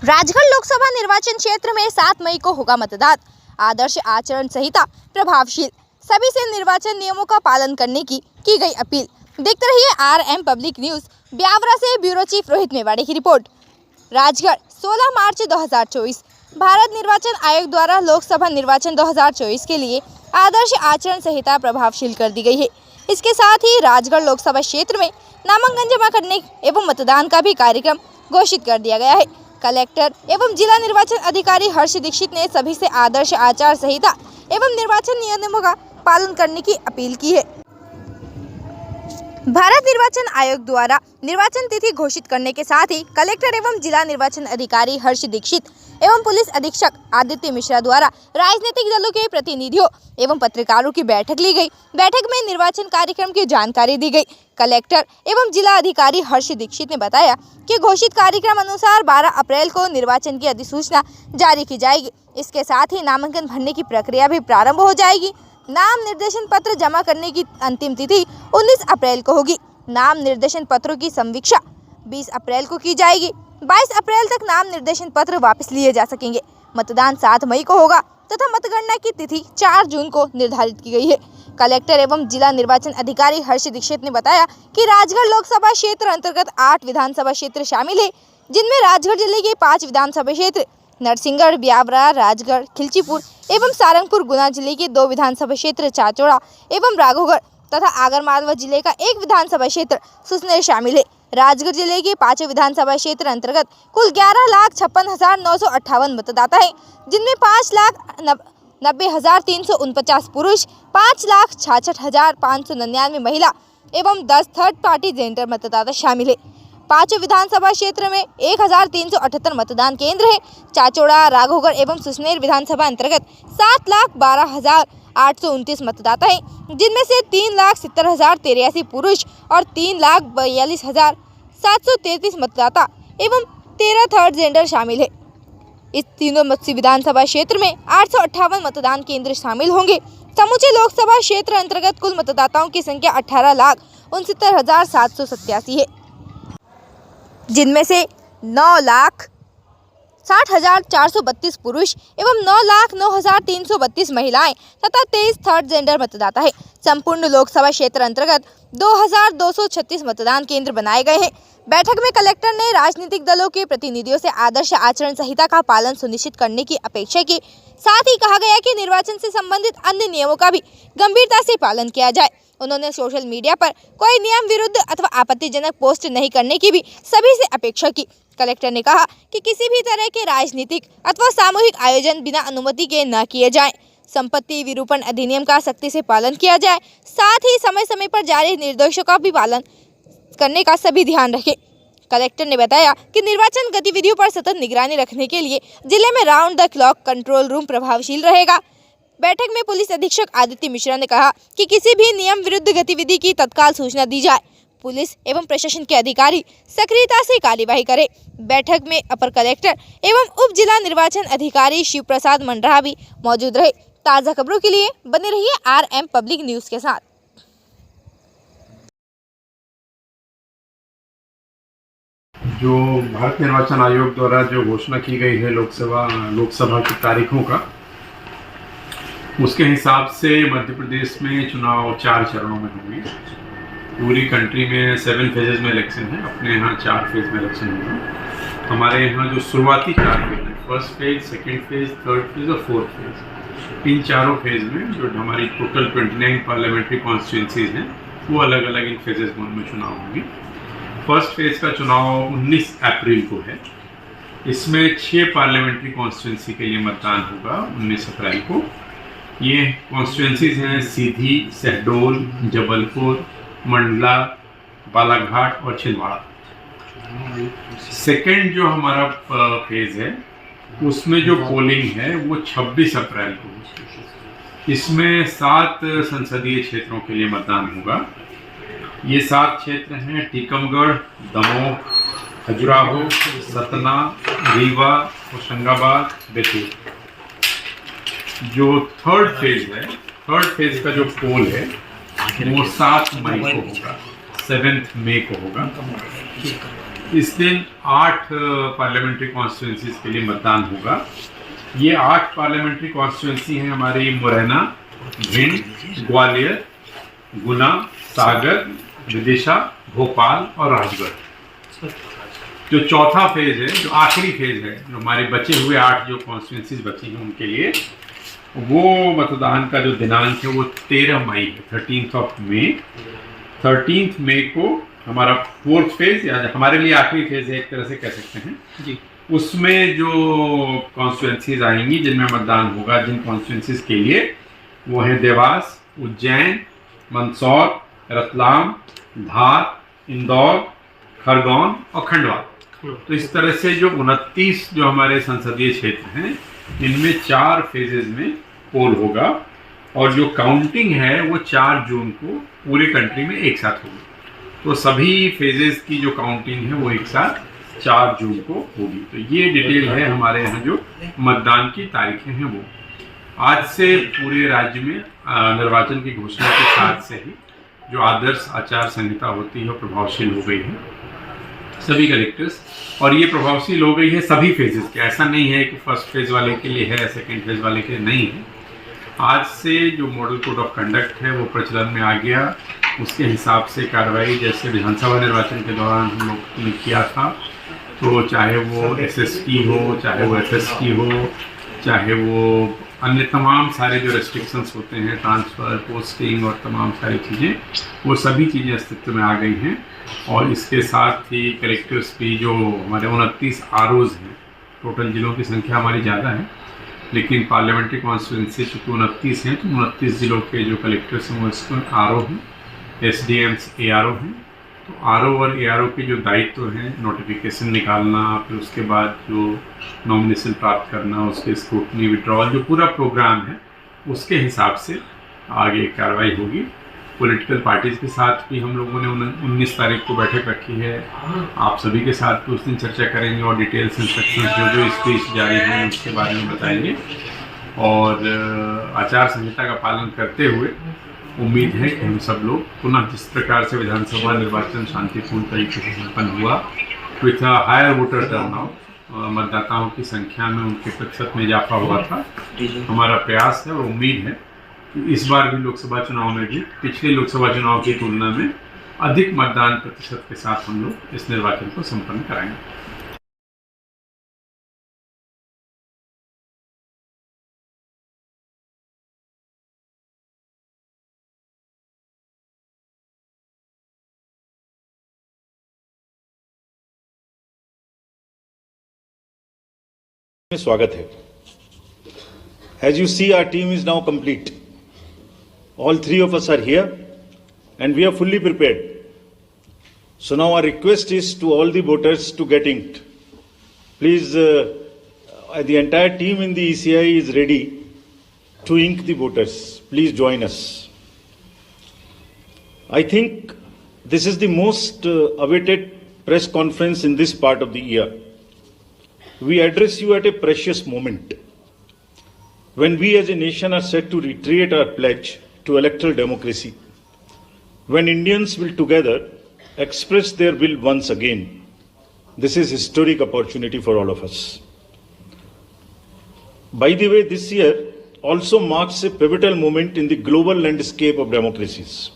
राजगढ़ लोकसभा निर्वाचन क्षेत्र में 7 मई को होगा मतदान। आदर्श आचरण संहिता प्रभावशील, सभी से निर्वाचन नियमों का पालन करने की गई अपील। देखते रहिए RM पब्लिक न्यूज। ब्यावरा से ब्यूरो चीफ रोहित मेवाड़े की रिपोर्ट। राजगढ़ 16 मार्च 2024 भारत निर्वाचन आयोग द्वारा लोकसभा निर्वाचन 2024 के लिए आदर्श आचरण संहिता प्रभावशील कर दी गई है। इसके साथ ही राजगढ़ लोकसभा क्षेत्र में नामांकन जमा करने एवं मतदान का भी कार्यक्रम घोषित कर दिया गया है। कलेक्टर एवं जिला निर्वाचन अधिकारी हर्ष दीक्षित ने सभी से आदर्श आचार संहिता एवं निर्वाचन नियमों का पालन करने की अपील की है। भारत निर्वाचन आयोग द्वारा निर्वाचन तिथि घोषित करने के साथ ही कलेक्टर एवं जिला निर्वाचन अधिकारी हर्ष दीक्षित एवं पुलिस अधीक्षक आदित्य मिश्रा द्वारा राजनीतिक दलों के प्रतिनिधियों एवं पत्रकारों की बैठक ली गई। बैठक में निर्वाचन कार्यक्रम की जानकारी दी गई। कलेक्टर एवं जिला अधिकारी हर्ष दीक्षित ने बताया कि घोषित कार्यक्रम अनुसार 12 अप्रैल को निर्वाचन की अधिसूचना जारी की जाएगी। इसके साथ ही नामांकन भरने की प्रक्रिया भी प्रारंभ हो जाएगी। नाम निर्देशन पत्र जमा करने की अंतिम तिथि 19 अप्रैल को होगी। नाम निर्देशन पत्रों की समीक्षा 20 अप्रैल को की जाएगी। 22 अप्रैल तक नाम निर्देशन पत्र वापस लिए जा सकेंगे। मतदान 7 मई को होगा तथा मतगणना की तिथि 4 जून को निर्धारित की गई है। कलेक्टर एवं जिला निर्वाचन अधिकारी हर्ष दीक्षित ने बताया कि राजगढ़ लोकसभा क्षेत्र अंतर्गत 8 विधानसभा क्षेत्र शामिल है, जिनमें राजगढ़ जिले के 5 विधानसभा क्षेत्र नरसिंहगढ़, ब्यावरा, राजगढ़, खिलचीपुर एवं सारंगपुर, गुना जिले के 2 विधानसभा क्षेत्र चाचौड़ा एवं राघोगढ़ तथा आगरमालवा जिले का 1 विधानसभा क्षेत्र सुसनेर शामिल है। राजगढ़ जिले के 5 विधानसभा क्षेत्र अंतर्गत कुल 11,56,958 मतदाता हैं, जिनमें 5,90,349 पुरुष, 5,66,599 महिला एवं 10 थर्ड पार्टी जेंडर मतदाता शामिल है। 5 विधानसभा क्षेत्र में 1,378 मतदान केंद्र हैं। चाचौड़ा, राघोगढ़ एवं सुसनेर विधानसभा अंतर्गत 7,12,829 मतदाता हैं, जिनमें से 3,70,083 पुरुष और 3,42,733 मतदाता एवं 13 थर्ड जेंडर शामिल है। इस तीनों विधानसभा क्षेत्र में 858 मतदान केंद्र शामिल होंगे। समूचे लोकसभा क्षेत्र अंतर्गत कुल मतदाताओं की संख्या 18,69,787 है, जिनमें से 9,60,432 पुरुष एवं 9,09,332 महिलाएं तथा 23 थर्ड जेंडर मतदाता है। संपूर्ण लोकसभा क्षेत्र अंतर्गत 2,236 मतदान केंद्र बनाए गए हैं। बैठक में कलेक्टर ने राजनीतिक दलों के प्रतिनिधियों से आदर्श आचरण संहिता का पालन सुनिश्चित करने की अपेक्षा की। साथ ही कहा गया कि निर्वाचन से संबंधित अन्य नियमों का भी गंभीरता से पालन किया जाए। उन्होंने सोशल मीडिया पर कोई नियम विरुद्ध अथवा आपत्तिजनक पोस्ट नहीं करने की भी सभी से अपेक्षा की। कलेक्टर ने कहा कि किसी भी तरह के राजनीतिक अथवा सामूहिक आयोजन बिना अनुमति के न किए जाएं। संपत्ति विरूपण अधिनियम का सख्ती से पालन किया जाए। साथ ही समय समय पर जारी निर्देशों का भी पालन करने का सभी ध्यान रखें। कलेक्टर ने बताया कि निर्वाचन गतिविधियों पर सतत निगरानी रखने के लिए जिले में round the clock control room प्रभावशील रहेगा। बैठक में पुलिस अधीक्षक आदित्य मिश्रा ने कहा कि किसी भी नियम विरुद्ध गतिविधि की तत्काल सूचना दी जाए। पुलिस एवं प्रशासन के अधिकारी सक्रियता से कार्यवाही करें। बैठक में अपर कलेक्टर एवं उप जिला निर्वाचन अधिकारी शिव प्रसाद मंडरा भी मौजूद रहे। ताज़ा खबरों के लिए बने रहिए RM पब्लिक न्यूज के साथ। जो भारत निर्वाचन आयोग द्वारा जो घोषणा की गई है लोकसभा की तारीखों का, उसके हिसाब से मध्य प्रदेश में चुनाव 4 चरणों में होंगे। पूरी कंट्री में 7 फेजेस में इलेक्शन है, अपने यहाँ 4 फेज में इलेक्शन होगा। हमारे यहाँ जो शुरुआती 4 फेज हैं, first phase, second phase, third phase और फोर्थ फेज, इन चारों फेज में जो हमारी टोटल 29 पार्लियामेंट्री कॉन्स्टिट्यूंसीज हैं, वो अलग अलग इन फेजेस में चुनाव होंगे। फर्स्ट फेज का चुनाव 19 अप्रैल को है। इसमें 6 पार्लियामेंट्री कॉन्स्टिट्यूंसी के लिए मतदान होगा 19 अप्रैल को। ये कॉन्स्टिट्यूंसीज हैं सीधी, शहडोल, जबलपुर, मंडला, बालाघाट और छिंदवाड़ा। सेकेंड जो हमारा फेज है, उसमें जो पोलिंग है वो 26 अप्रैल को। इसमें 7 संसदीय क्षेत्रों के लिए मतदान होगा। ये 7 क्षेत्र हैं: टीकमगढ़, दमोह, खजुराहो, सतना, रीवा, होशंगाबाद, बैतूल। जो थर्ड फेज है, थर्ड फेज का जो पोल है वो 7 मई को होगा, 7 मई को होगा। इस दिन 8 पार्लियामेंट्री कॉन्स्टिट्यूंसीज के लिए मतदान होगा। ये 8 पार्लियामेंट्री कॉन्स्टिट्यूंसी हैं हमारी मुरैना, भिंड, ग्वालियर, गुना, सागर, विदिशा, भोपाल और राजगढ़। जो चौथा फेज है, जो आखिरी फेज है, जो हमारे बचे हुए 8 जो कॉन्स्टिट्यूंसीज बची हैं उनके लिए, वो मतदान का जो दिनांक है वो 13 मई है, 13th of May। 13th मई को हमारा 4th फेज या हमारे लिए आखिरी फेज है, एक तरह से कह सकते हैं जी। उसमें जो कॉन्स्टिट्यूंसीज आएंगी जिनमें मतदान होगा, जिन कॉन्स्टिट्यूंसीज के लिए, वो है देवास, उज्जैन, मंदसौर, रतलाम, धार, इंदौर, खरगोन और खंडवा। तो इस तरह से जो 29 जो हमारे संसदीय क्षेत्र हैं, इनमें 4 फेजेज में पोल होगा और जो काउंटिंग है वो 4 जून को पूरे कंट्री में एक साथ होगी। तो सभी फेजेस की जो काउंटिंग है वो एक साथ 4 जून को होगी। तो ये डिटेल है हमारे यहाँ जो मतदान की तारीखें हैं वो। आज से पूरे राज्य में निर्वाचन की घोषणा के साथ से ही जो आदर्श आचार संहिता होती है वो प्रभावशील हो गई है सभी कलेक्टर्स, और ये प्रभावशील हो गई है सभी फेजेस के। ऐसा नहीं है कि फर्स्ट फेज वाले के लिए है, सेकेंड फेज वाले के लिए नहीं है। आज से जो मॉडल कोड ऑफ कंडक्ट है वो प्रचलन में आ गया। उसके हिसाब से कार्रवाई जैसे विधानसभा निर्वाचन के दौरान हम लोग ने किया था, तो चाहे वो SST हो, चाहे वो FST हो, चाहे वो अन्य तमाम सारे जो रेस्ट्रिक्शंस होते हैं, ट्रांसफ़र, पोस्टिंग और तमाम सारी चीज़ें, वो सभी चीज़ें अस्तित्व में आ गई हैं। और इसके साथ ही कलेक्टर्स भी जो हमारे 29 ROs हैं, टोटल जिलों की संख्या हमारी ज़्यादा है, लेकिन पार्लियामेंट्री कॉन्स्टिट्यूंसी चूँकि 29 हैं, तो 29 जिलों के जो कलेक्टर्स हैं वो इसमें RO हैं, SDMs ARO हैं। तो RO और ARO के जो दायित्व हैं, नोटिफिकेशन निकालना, फिर उसके बाद जो नॉमिनेशन प्राप्त करना, उसके स्क्रूटनी, विड्रॉल, जो पूरा प्रोग्राम है उसके हिसाब से आगे कार्रवाई होगी। पॉलिटिकल पार्टीज़ के साथ भी हम लोगों ने 19 तारीख को बैठक रखी है। आप सभी के साथ भी उस दिन चर्चा करेंगे और डिटेल्स इंस्ट्रक्शंस जो स्पीच जारी हैं उसके बारे में बताएंगे। और आचार संहिता का पालन करते हुए उम्मीद है कि हम सब लोग पुनः जिस प्रकार से विधानसभा निर्वाचन शांतिपूर्ण तरीके से संपन्न हुआ, विथ हायर वोटर टर्नआउट, मतदाताओं की संख्या में उनके प्रतिशत में इजाफा हुआ था, हमारा प्रयास है और उम्मीद है इस बार भी लोकसभा चुनाव में भी पिछले लोकसभा चुनाव की तुलना में अधिक मतदान प्रतिशत के साथ हम लोग इस निर्वाचन को संपन्न कराएंगे। में स्वागत है। As you see, our team is now complete. All 3 of us are here and we are fully prepared. So now our request is to all the voters to get inked. Please, the entire team in the ECI is ready to ink the voters. Please join us. I think this is the most awaited press conference in this part of the year. We address you at a precious moment when we as a nation are set to reiterate our pledge to electoral democracy, when Indians will together express their will once again. This is a historic opportunity for all of us. By the way, this year also marks a pivotal moment in the global landscape of democracies.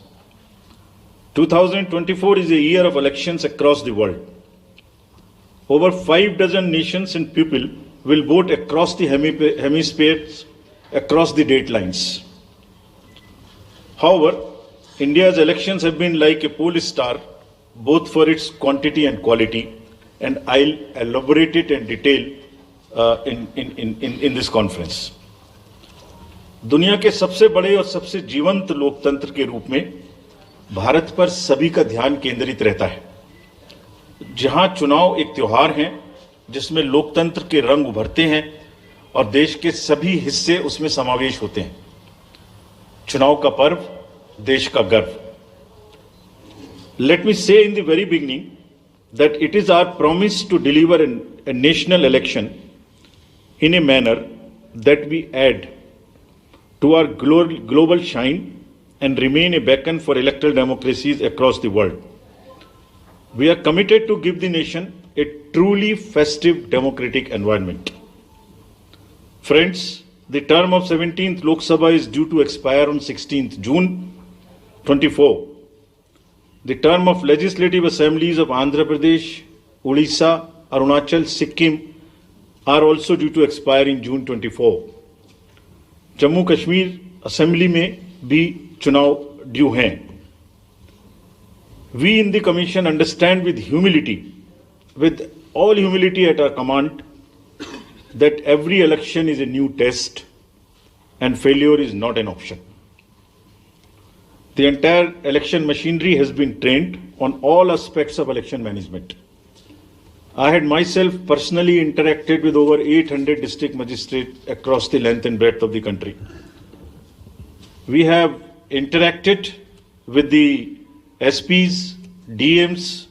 2024 is a year of elections across the world. Over 6 nations and people will vote across the hemispheres, across the date lines. However, India's elections have been like a pole star, both for its quantity and quality, and I'll elaborate it in detail in this conference. दुनिया के सबसे बड़े और सबसे जीवंत लोकतंत्र के रूप में भारत पर सभी का ध्यान केंद्रित रहता है। जहां चुनाव एक त्योहार है जिसमें लोकतंत्र के रंग उभरते हैं और देश के सभी हिस्से उसमें समावेश होते हैं। चुनाव का पर्व, देश का गर्व। Let me say in the very beginning that it is our promise to deliver a national election in a manner that we add to our global shine and remain a beacon for electoral democracies across the world. We are committed to give the nation a truly festive democratic environment. Friends, the term of 17th Lok Sabha is due to expire on 16th June 24. The term of legislative assemblies of Andhra Pradesh, Odisha, Arunachal, Sikkim are also due to expire in June 24. Jammu Kashmir assembly में भी चुनाव due हैं. We in the Commission understand with all humility at our command, that every election is a new test and failure is not an option. The entire election machinery has been trained on all aspects of election management. I had myself personally interacted with over 800 district magistrates across the length and breadth of the country. We have interacted with the SPs, DMs,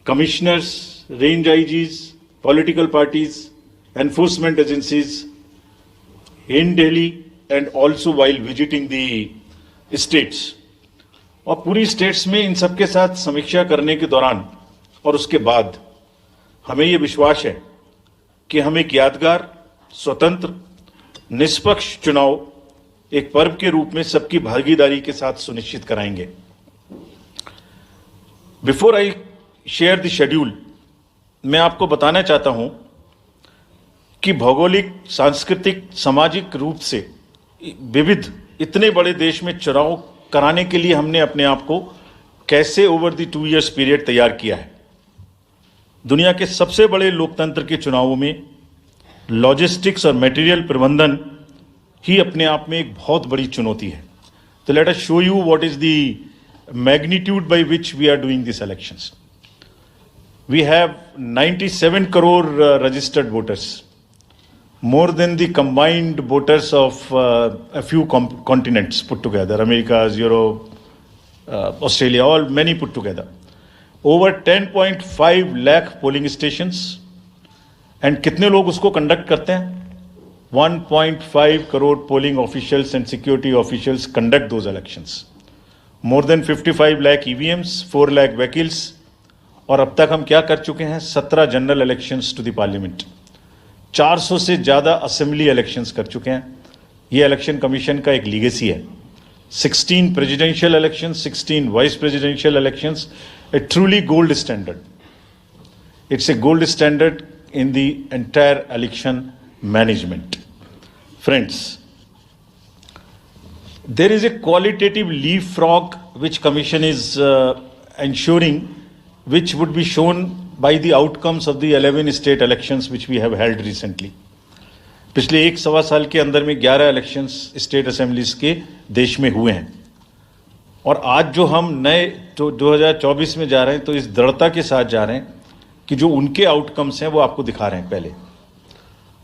commissioners, range IGs, political parties, enforcement agencies in Delhi and also while visiting the states. और पूरी states में इन सबके साथ समीक्षा करने के दौरान और उसके बाद हमें ये विश्वास है कि हम एक यादगार, स्वतंत्र, निष्पक्ष चुनाव एक पर्व के रूप में सबकी भागीदारी के साथ सुनिश्चित कराएंगे. Before I share the schedule, मैं आपको बताना चाहता हूं कि भौगोलिक, सांस्कृतिक, सामाजिक रूप से विविध इतने बड़े देश में चुनाव कराने के लिए हमने अपने आप को कैसे ओवर द 2 years पीरियड तैयार किया है. दुनिया के सबसे बड़े लोकतंत्र के चुनावों में लॉजिस्टिक्स और मटेरियल प्रबंधन ही अपने आप में एक बहुत बड़ी चुनौती है. तो let us show you what is the magnitude by which we are doing this elections. We have 97 crore registered voters, more than the combined voters of a few continents put together, America, Europe, Australia, all many put together. Over 10.5 lakh polling stations. And कितने लोग उसको conduct करते हैं? 1.5 crore polling officials and security officials conduct those elections. More than 55 lakh EVMs, 4 lakh vehicles. और अब तक हम क्या कर चुके हैं? 17 general elections to the parliament, 400 से ज़्यादा असेंबली इलेक्शंस कर चुके हैं. ये इलेक्शन कमीशन का एक लीगेसी है. 16 presidential elections, 16 vice presidential elections, A truly gold standard. It's a gold standard in the entire election management. Friends, there is a qualitative leapfrog which commission is ensuring, which would be shown by the outcomes of the 11 state elections which we have held recently. पिछले 1-1.25 साल के अंदर में 11 elections state assemblies के देश में हुए हैं. और आज जो हम नए 2024 में जा रहे हैं, तो इस दृढ़ता के साथ जा रहे हैं कि जो उनके आउटकम्स हैं वो आपको दिखा रहे हैं. पहले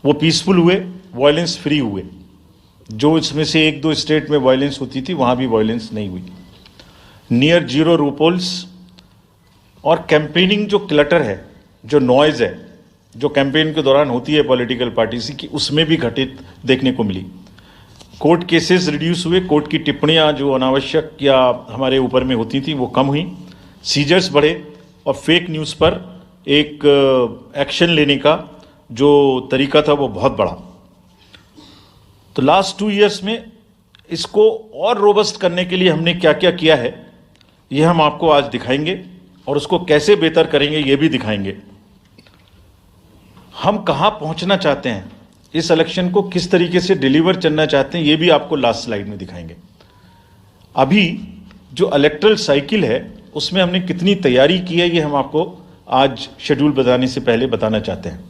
वो पीसफुल हुए, वायलेंस फ्री हुए. जो इसमें से 1-2 स्टेट में वायलेंस होती थी, वहाँ भी वायलेंस नहीं हुई. Near zero repolls. और कैंपेनिंग जो क्लटर है, जो नॉइज है, जो कैंपेन के दौरान होती है पॉलिटिकल पार्टीज की, उसमें भी घटित देखने को मिली. कोर्ट केसेस रिड्यूस हुए. कोर्ट की टिप्पणियां जो अनावश्यक या हमारे ऊपर में होती थी वो कम हुई. सीजर्स बढ़े और फेक न्यूज़ पर एक एक्शन लेने का जो तरीका था वो बहुत बढ़ा. तो लास्ट 2 years में इसको और रोबस्ट करने के लिए हमने क्या क्या किया है, ये हम आपको आज दिखाएंगे और उसको कैसे बेहतर करेंगे ये भी दिखाएंगे. हम कहाँ पहुँचना चाहते हैं, इस इलेक्शन को किस तरीके से डिलीवर करना चाहते हैं, ये भी आपको लास्ट स्लाइड में दिखाएंगे. अभी जो इलेक्ट्रल साइकिल है उसमें हमने कितनी तैयारी की है, ये हम आपको आज शेड्यूल बताने से पहले बताना चाहते हैं.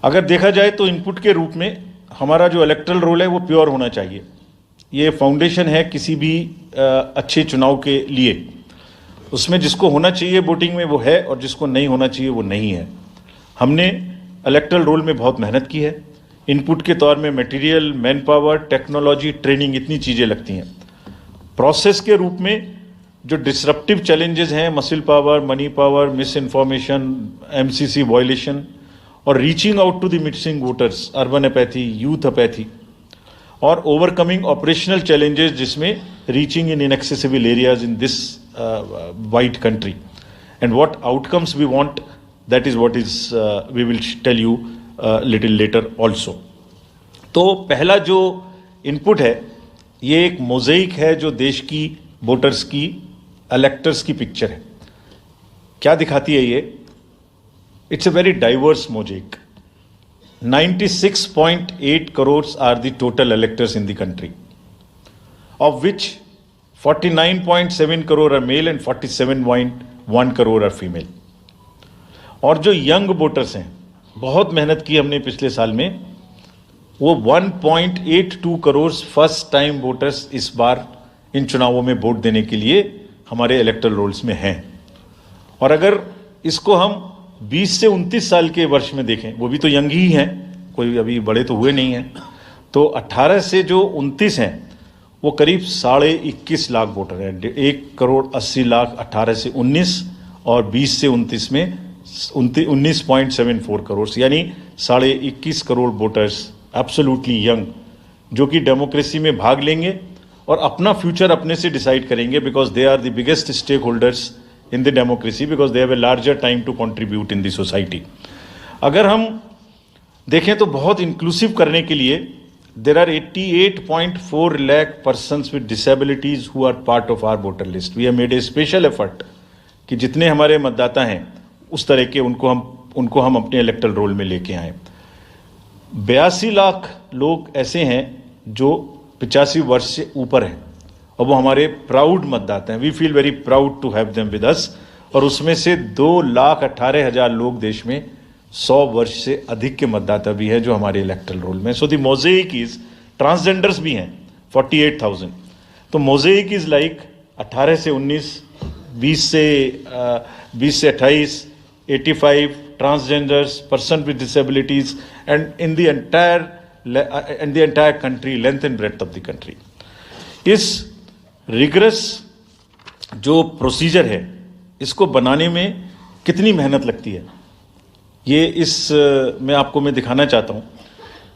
अगर देखा जाए तो इनपुट के रूप में हमारा जो इलेक्ट्रल रोल है वो प्योर होना चाहिए. ये फाउंडेशन है किसी भी अच्छे चुनाव के लिए. उसमें जिसको होना चाहिए वोटिंग में वो है और जिसको नहीं होना चाहिए वो नहीं है. हमने इलेक्ट्रल रोल में बहुत मेहनत की है. इनपुट के तौर में material, man power, technology, training, इतनी चीज़ें लगती हैं. प्रोसेस के रूप में जो डिसरप्टिव चैलेंजेस हैं, muscle power, money power, misinformation, MCC violation और reaching out to the missing voters, urban apathy, youth apathy और ओवरकमिंग ऑपरेशनल चैलेंजेस जिसमें reaching in inaccessible areas in this wide country and what outcomes we want, that is what is we will tell you little later also. तो पहला जो input है ये एक mosaic है जो देश की वोटर्स की, इलेक्टर्स की पिक्चर है. क्या दिखाती है ये? It's a very diverse mosaic. 96.8 crores are the total electors in the country, of which 49.7 crore are male and 47.1 crore are female. और जो यंग वोटर्स हैं, बहुत मेहनत की हमने पिछले साल में, वो 1.82 करोड़ फर्स्ट टाइम वोटर्स इस बार इन चुनावों में वोट देने के लिए हमारे इलेक्टोरल रोल्स में हैं. और अगर इसको हम 20 से 29 साल के वर्ष में देखें, वो भी तो यंग ही हैं, कोई अभी बड़े तो हुए नहीं हैं, तो 18 से जो 29 हैं वो करीब 21.5 लाख वोटर हैं. 1,80,00,000 18 से 19 और 20 से 29 में 19.74 करोड़, यानी 21.5 करोड़ वोटर्स एब्सोल्युटली यंग, जो कि डेमोक्रेसी में भाग लेंगे और अपना फ्यूचर अपने से डिसाइड करेंगे, because they are the biggest stakeholders in the democracy, because they have a larger time to contribute in the society. अगर हम देखें तो बहुत इंक्लूसिव करने के लिए there are 88.4 lakh persons with disabilities who are part of our voter list. We have made a special effort कि जितने हमारे मतदाता हैं उस तरह के उनको हम अपने इलेक्टोरल रोल में लेके आए. 82 लाख लोग ऐसे हैं जो 85 वर्ष से ऊपर हैं और वो हमारे प्राउड मतदाता हैं. We feel very proud to have them with us. और उसमें से 2,18,000 लोग देश में 100 वर्ष से अधिक के मतदाता भी हैं जो हमारे इलेक्टोरल रोल में. So the mosaic is, transgenders भी हैं 48,000. तो मोज़ेक इज लाइक 18 से 19, 20 से 28, 85 transgenders, person with disabilities, and in the entire country, length and breadth of the country. इस रिगरस जो प्रोसीजर है इसको बनाने में कितनी मेहनत लगती है, ये मैं आपको दिखाना चाहता हूँ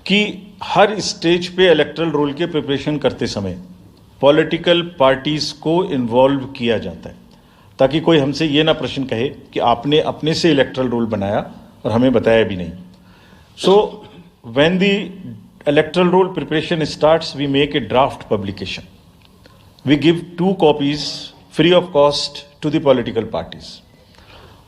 कि हर स्टेज पे इलेक्टोरल रोल के प्रिपरेशन करते समय पॉलिटिकल पार्टीज़ को इन्वॉल्व किया जाता है, ताकि कोई हमसे ये ना प्रश्न कहे कि आपने अपने से इलेक्टोरल रोल बनाया और हमें बताया भी नहीं. So when the electoral roll preparation starts, we make a draft publication. We give 2 copies free of cost to the political parties.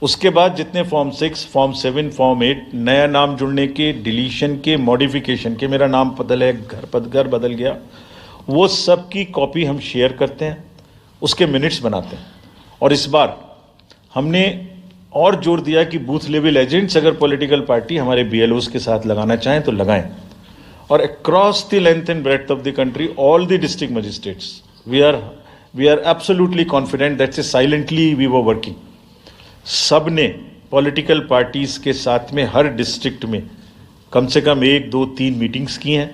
उसके बाद जितने फॉर्म 6, फॉर्म 7, फॉर्म 8, नया नाम जुड़ने के, डिलीशन के, मॉडिफिकेशन के, मेरा नाम बदल है, घर बदल गया, वो सब की कॉपी हम शेयर करते हैं, उसके मिनट्स बनाते हैं. और इस बार हमने और जोर दिया कि बूथ लेवल एजेंट्स अगर पॉलिटिकल पार्टी हमारे BLOs के साथ लगाना चाहें तो लगाएं. और across the length and breadth of the country, all the district magistrates, we are absolutely confident that silently we were working. सब ने पॉलिटिकल पार्टीज के साथ में हर डिस्ट्रिक्ट में कम से कम 1, 2, 3 मीटिंग्स की हैं,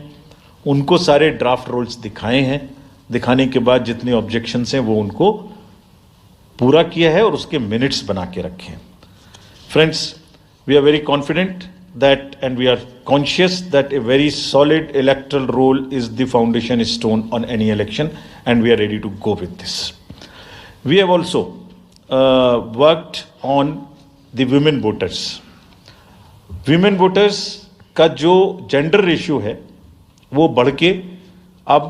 उनको सारे ड्राफ्ट रोल्स दिखाए हैं. दिखाने के बाद जितने ऑब्जेक्शंस हैं वो उनको पूरा किया है और उसके मिनट्स बना के रखे हैं. Friends, we are very confident that, and we are conscious that a very solid electoral roll is the foundation stone on any election, and we are ready to go with this. We have also worked on the women voters. Women voters का जो gender ratio है वो बढ़ के अब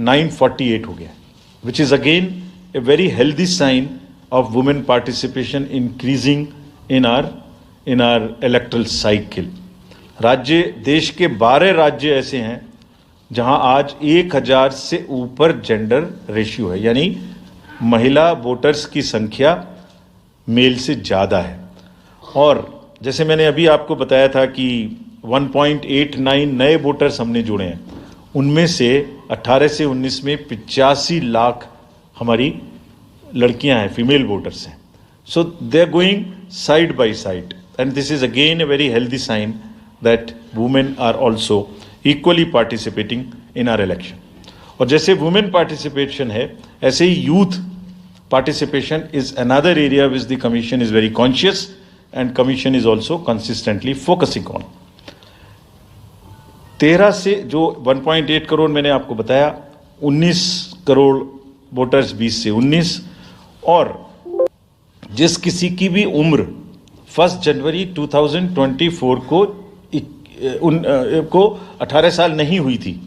948 हो गया, which is again a very healthy sign of women participation increasing in our electoral cycle. देश के 12 राज्य ऐसे हैं जहां आज 1000 से ऊपर जेंडर रेशियो है, यानी महिला वोटर्स की संख्या मेल से ज़्यादा है. और जैसे मैंने अभी आपको बताया था कि 1.89 नए वोटर्स हमने जुड़े हैं, उनमें से 18 से 19 में 85 लाख हमारी लड़कियां हैं, फीमेल वोटर्स हैं. So they are going side by side. And this is again a very healthy sign that women are also equally participating in our election. और जैसे women participation है, ऐसे ही youth participation is another area which the commission is very conscious and commission is also consistently focusing on. 13 से जो 1.8 करोड़ मैंने आपको बताया, 19 crore voters 20 से 19, और जिस किसी की भी उम्र 1 जनवरी 2024 को 18 साल नहीं हुई थी,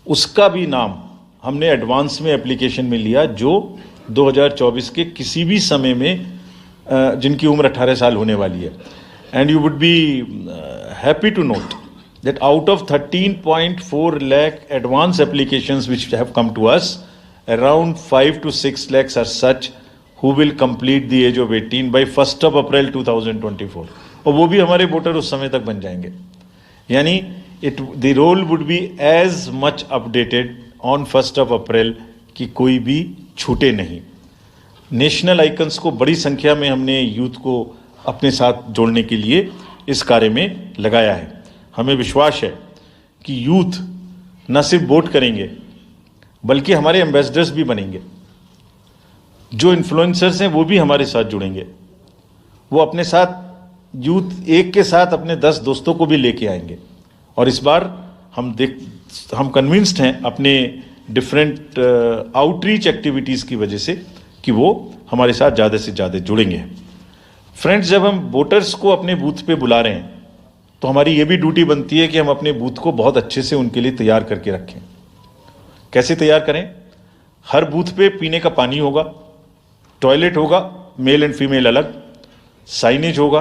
उसका भी नाम हमने एडवांस में एप्लीकेशन में लिया, जो 2024 के किसी भी समय में जिनकी उम्र 18 साल होने वाली है. And you would be happy to note that out of 13.4 lakh advance applications which have come to us, around 5 to 6 lakhs are such who will complete the age of 18 by 1st of April 2024. और वो भी हमारे voter उस समय तक बन जाएंगे. यानी the roll would be as much updated on 1st of April कि कोई भी छूटे नहीं. नेशनल आइकन्स को बड़ी संख्या में हमने यूथ को अपने साथ जोड़ने के लिए इस कार्य में लगाया है. हमें विश्वास है कि यूथ न सिर्फ वोट करेंगे बल्कि हमारे एम्बेसडर्स भी बनेंगे. जो इन्फ्लुएंसर्स हैं वो भी हमारे साथ जुड़ेंगे. वो अपने साथ यूथ एक के साथ अपने 10 दोस्तों को भी लेके आएंगे. और इस बार हम कन्विंस्ड हैं अपने डिफरेंट आउटरीच एक्टिविटीज़ की वजह से कि वो हमारे साथ ज़्यादा से ज़्यादा जुड़ेंगे. फ्रेंड्स, जब हम वोटर्स को अपने बूथ पे बुला रहे हैं तो हमारी ये भी ड्यूटी बनती है कि हम अपने बूथ को बहुत अच्छे से उनके लिए तैयार करके रखें. कैसे तैयार करें? हर बूथ पे पीने का पानी होगा, टॉयलेट होगा, मेल एंड फीमेल अलग, साइनेज होगा,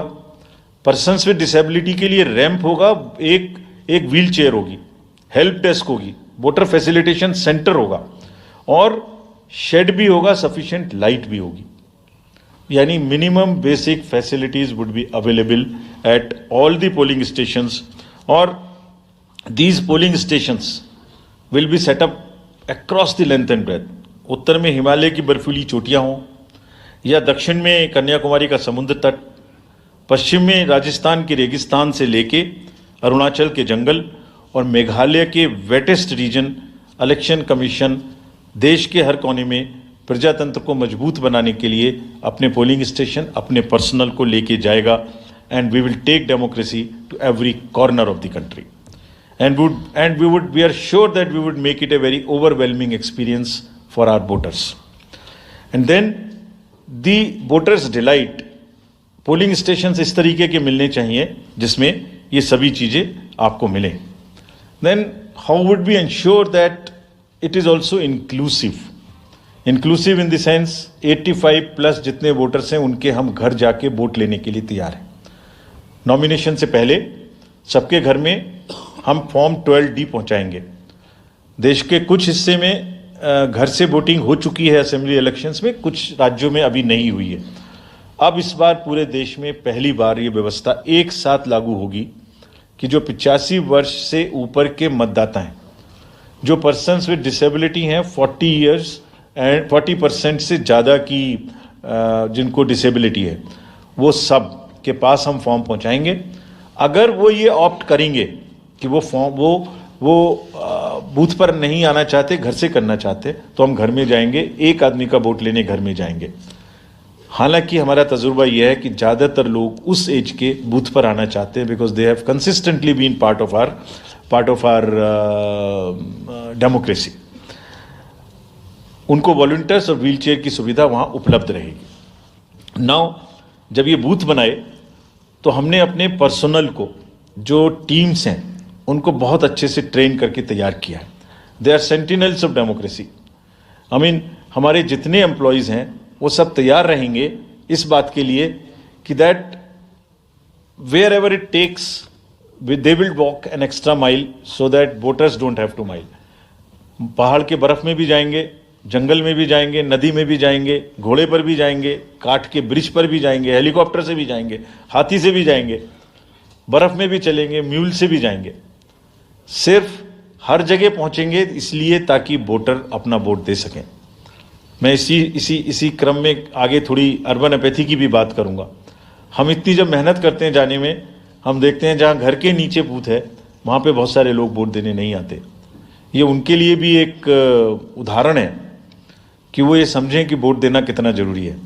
पर्सन्स विद डिसेबिलिटी के लिए रैंप होगा, एक व्हील चेयर होगी, हेल्प डेस्क होगी, वोटर फैसिलिटेशन सेंटर होगा और शेड भी होगा, सफिशिएंट लाइट भी होगी. यानी minimum basic facilities would be available at all the polling stations. और these polling stations will be set up across the length and breadth. उत्तर में हिमालय की बर्फीली चोटियां हों या दक्षिण में कन्याकुमारी का समुद्र तट, पश्चिम में राजस्थान के रेगिस्तान से लेके अरुणाचल के जंगल और मेघालय के वेटेस्ट रीजन, इलेक्शन कमीशन देश के हर कोने में प्रजातंत्र को मजबूत बनाने के लिए अपने पोलिंग स्टेशन, अपने पर्सनल को लेके जाएगा. And we will take democracy to every corner of the country. We are sure that we would make it a very overwhelming experience for our voters. And then the voters delight. Polling stations इस तरीके के मिलने चाहिए जिसमें ये सभी चीज़ें आपको मिलें. Then how would we ensure that it is also inclusive? Inclusive in the sense 85 plus जितने वोटर्स हैं उनके हम घर जाके वोट लेने के लिए तैयार हैं. नॉमिनेशन से पहले सबके घर में हम फॉर्म 12D पहुंचाएंगे. देश के कुछ हिस्से में घर से वोटिंग हो चुकी है असेंबली इलेक्शंस में, कुछ राज्यों में अभी नहीं हुई है. अब इस बार पूरे देश में पहली बार ये व्यवस्था एक साथ लागू होगी कि जो 85 वर्ष से ऊपर के मतदाता हैं, जो पर्सन्स विद डिसेबिलिटी हैं 40 ईयर्स एंड 40% से ज़्यादा की जिनको डिसेबिलिटी है, वो सब के पास हम फॉर्म पहुंचाएंगे. अगर वो ये ऑप्ट करेंगे कि वो फॉर्म वो बूथ पर नहीं आना चाहते, घर से करना चाहते, तो हम घर में जाएंगे, एक आदमी का वोट लेने घर में जाएंगे. हालांकि हमारा तजुर्बा यह है कि ज़्यादातर लोग उस एज के बूथ पर आना चाहते हैं because they have consistently been part of our democracy. उनको वॉलंटियर्स और व्हीलचेयर की सुविधा वहाँ उपलब्ध रहेगी. नाउ जब ये बूथ बनाए तो हमने अपने पर्सनल को, जो टीम्स हैं, उनको बहुत अच्छे से ट्रेन करके तैयार किया है. They are sentinels of democracy. I mean हमारे जितने एम्प्लॉयज़ हैं वो सब तैयार रहेंगे इस बात के लिए कि that wherever it takes they will walk an extra mile so that voters don't have to mile. पहाड़ के बर्फ़ में भी जाएंगे, जंगल में भी जाएंगे, नदी में भी जाएंगे, घोड़े पर भी जाएंगे, काठ के ब्रिज पर भी जाएंगे, हेलीकॉप्टर से भी जाएंगे, हाथी से भी जाएंगे, बर्फ़ में भी चलेंगे, म्यूल से भी जाएंगे. सिर्फ हर जगह पहुंचेंगे इसलिए ताकि वोटर अपना वोट दे सकें. मैं इसी क्रम में आगे थोड़ी अर्बन एपैथी की भी बात करूंगा. हम इतनी जब मेहनत करते हैं जाने में, हम देखते हैं जहां घर के नीचे बूथ है वहां पे बहुत सारे लोग वोट देने नहीं आते. ये उनके लिए भी एक उदाहरण है कि वो ये समझें कि वोट देना कितना ज़रूरी है.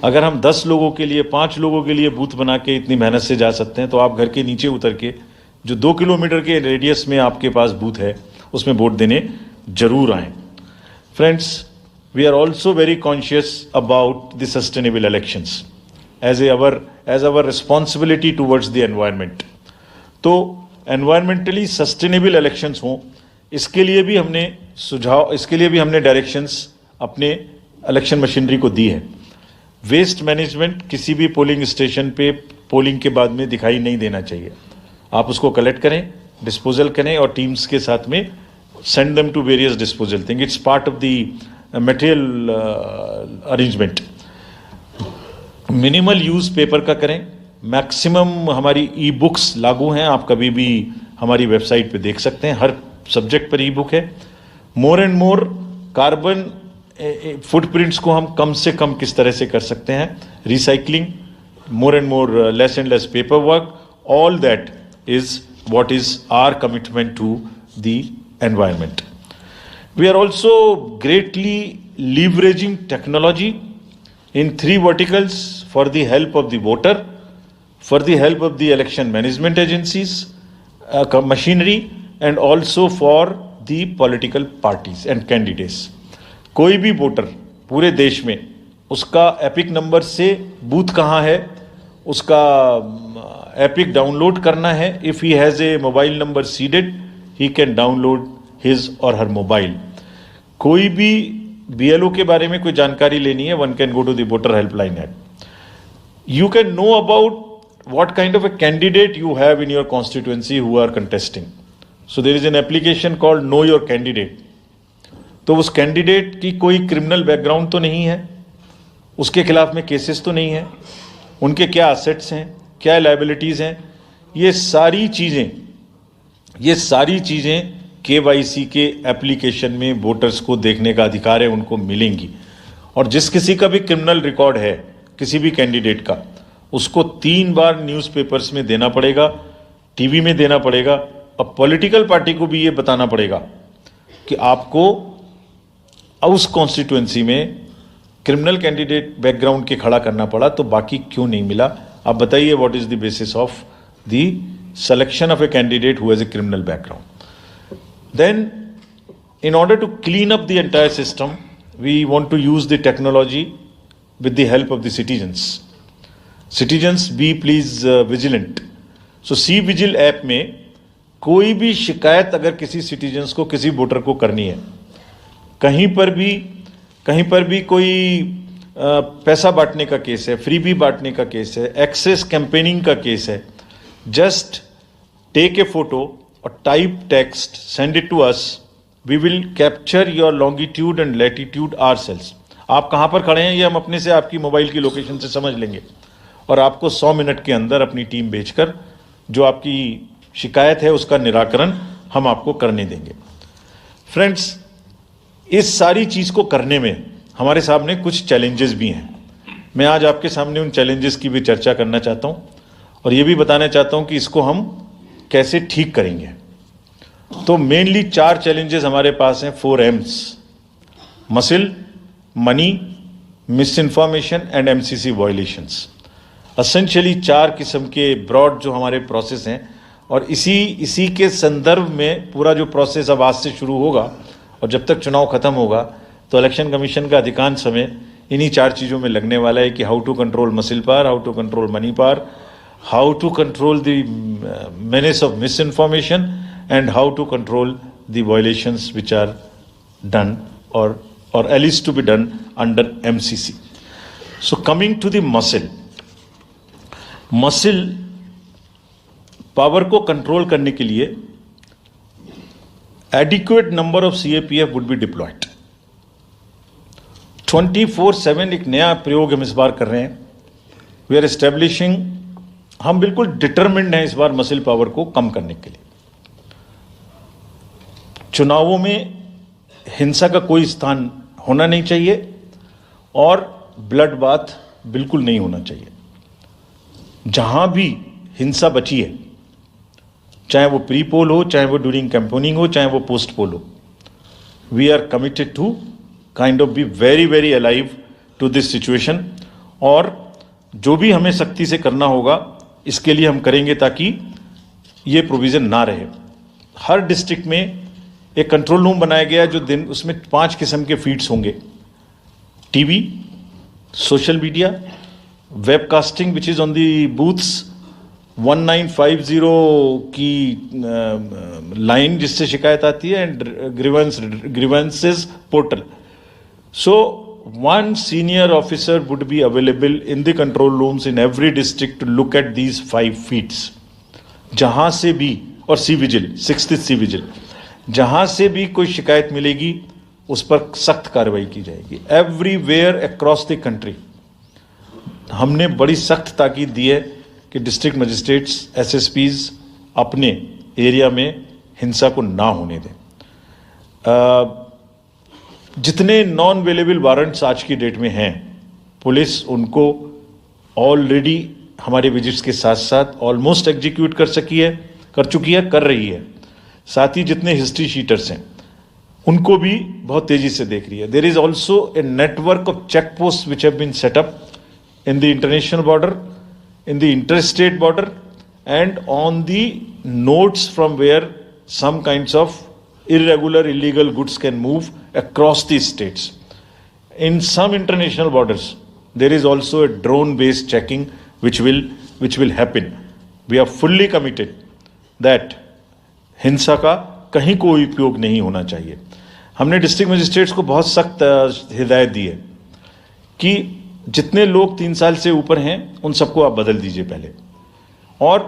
अगर हम 10 लोगों के लिए, 5 लोगों के लिए बूथ बना के इतनी मेहनत से जा सकते हैं, तो आप घर के नीचे उतर के जो 2 किलोमीटर के रेडियस में आपके पास बूथ है उसमें वोट देने जरूर आएँ. Friends, we are also very conscious about the sustainable elections as our responsibility towards the environment. तो environmentally sustainable elections हों, इसके लिए भी हमने डायरेक्शंस अपने इलेक्शन मशीनरी को दी है। वेस्ट मैनेजमेंट किसी भी पोलिंग स्टेशन पे पोलिंग के बाद में दिखाई नहीं देना चाहिए। आप उसको कलेक्ट करें, डिस्पोजल करें और टीम्स के साथ में send them to various disposal thing. It's part of the material arrangement. Minimal use paper का करें। मैक्सिमम हमारी ई बुक्स लागू हैं, आप कभी भी हमारी वेबसाइट पे देख सकते हैं, हर सब्जेक्ट पर ई बुक है। More and more carbon footprints को हम कम से कम किस तरह से कर सकते हैं, recycling, more and more less and less paper work, all that is what is our commitment to the environment. We are also greatly leveraging technology in 3 verticals for the help of the voter, for the help of the election management agencies, machinery, and also for the political parties and candidates. कोई भी voter पूरे देश में उसका epic number से booth कहाँ है, उसका एपिक डाउनलोड करना है। If he has a mobile number seeded, he can download his और हर मोबाइल। कोई भी बीएलओ के बारे में कोई जानकारी लेनी है, one can go to the voter helpline app. You can know about what kind of a candidate you have in your constituency who are contesting. So there is an application called know your candidate. तो उस candidate की कोई criminal background तो नहीं है, उसके खिलाफ में केसेस तो नहीं है, उनके क्या असेट्स हैं, क्या लायबिलिटीज़ हैं, ये सारी चीज़ें केवाईसी के एप्लीकेशन में वोटर्स को देखने का अधिकार है, उनको मिलेंगी। और जिस किसी का भी क्रिमिनल रिकॉर्ड है किसी भी कैंडिडेट का, उसको 3 बार न्यूज़पेपर्स में देना पड़ेगा, टीवी में देना पड़ेगा, और पॉलिटिकल पार्टी को भी ये बताना पड़ेगा कि आपको उस कॉन्स्टिट्यूएंसी में क्रिमिनल कैंडिडेट बैकग्राउंड के खड़ा करना पड़ा, तो बाकी क्यों नहीं मिला। आप बताइए, what is the basis of the selection of a candidate who has a criminal background. Then in order to clean up the entire system, we want to use the technology with the help of the citizens. Citizens, be please vigilant. So C-Vigil app में कोई भी शिकायत अगर किसी citizens को, किसी voter को करनी है, कहीं पर भी कोई पैसा बांटने का केस है, फ्रीबी बांटने का केस है, एक्सेस कैंपेनिंग का केस है, जस्ट टेक ए फोटो और type text, send it to us, we will capture your longitude and latitude ourselves. आप कहाँ पर खड़े हैं ये हम अपने से आपकी मोबाइल की लोकेशन से समझ लेंगे और आपको 100 मिनट के अंदर अपनी टीम भेजकर जो आपकी शिकायत है उसका निराकरण हम आपको करने देंगे। फ्रेंड्स, इस सारी चीज़ को करने में हमारे सामने कुछ चैलेंजेस भी हैं। मैं आज आपके सामने उन चैलेंजेस की भी चर्चा करना चाहता हूँ और ये भी बताना चाहता हूँ कि इसको हम कैसे ठीक करेंगे। तो मेनली 4 चैलेंजेस हमारे पास हैं, 4 M's: muscle, money, miss information and MCC violations. Essentially 4 किस्म के ब्रॉड जो हमारे प्रोसेस हैं और इसी के संदर्भ में पूरा जो प्रोसेस अब आज से शुरू होगा और जब तक चुनाव खत्म होगा तो इलेक्शन कमीशन का अधिकांश समय इन्हीं 4 चीज़ों में लगने वाला है कि how to control muscle power, how to control money power, how to control the menace of misinformation and how to control the violations which are done or at least to be done under MCC. So coming to the muscle power को control करने के लिए adequate number of CAPF would be deployed. 24/7 एक नया प्रयोग हम इस बार कर रहे हैं। We are establishing, हम बिल्कुल determined हैं इस बार मसिल पावर को कम करने के लिए। चुनावों में हिंसा का कोई स्थान होना नहीं चाहिए और ब्लड बाथ बिल्कुल नहीं होना चाहिए। जहां भी हिंसा बची है, चाहे वो प्री पोल हो, चाहे वो ड्यूरिंग कैंपेनिंग हो, चाहे वो पोस्ट पोल हो, we are committed to kind of be very very alive to this situation. और जो भी हमें सख्ती से करना होगा इसके लिए हम करेंगे ताकि ये प्रोविज़न ना रहे। हर डिस्ट्रिक्ट में एक कंट्रोल रूम बनाया गया जो दिन उसमें 5 किस्म के फीड्स होंगे। TV, social media, webcasting which is on the booths, 1950 की लाइन जिससे शिकायत आती है, and grievances portal. So one senior officer would be available in the control rooms in every district to look at these 5 feeds. जहां से भी, और C vigil, 6th C vigil, जहां से भी कोई शिकायत मिलेगी उस पर सख्त कार्रवाई की जाएगी. एवरीवेयर अक्रॉस द कंट्री हमने बड़ी सख्त ताकीद दी है कि डिस्ट्रिक्ट मजिस्ट्रेट्स, SSPs अपने एरिया में हिंसा को ना होने दें. जितने नॉन अवेलेबल वारंट्स आज की डेट में हैं, पुलिस उनको ऑलरेडी हमारे विजिट्स के साथ साथ ऑलमोस्ट एग्जीक्यूट कर चुकी है, कर रही है. साथ ही जितने हिस्ट्री शीटर्स हैं उनको भी बहुत तेजी से देख रही है. There is also a network of check post which have been set up in the international border, in the interstate border, and on the nodes from where some kinds of irregular, illegal goods can move across the states. In some international borders, there is also a drone-based checking which will happen. We are fully committed that हिंसा का कहीं कोई उपयोग नहीं होना चाहिए. हमने district magistrates को बहुत सख्त हिदायत दी है कि जितने लोग 3 साल से ऊपर हैं उन सबको आप बदल दीजिए पहले. और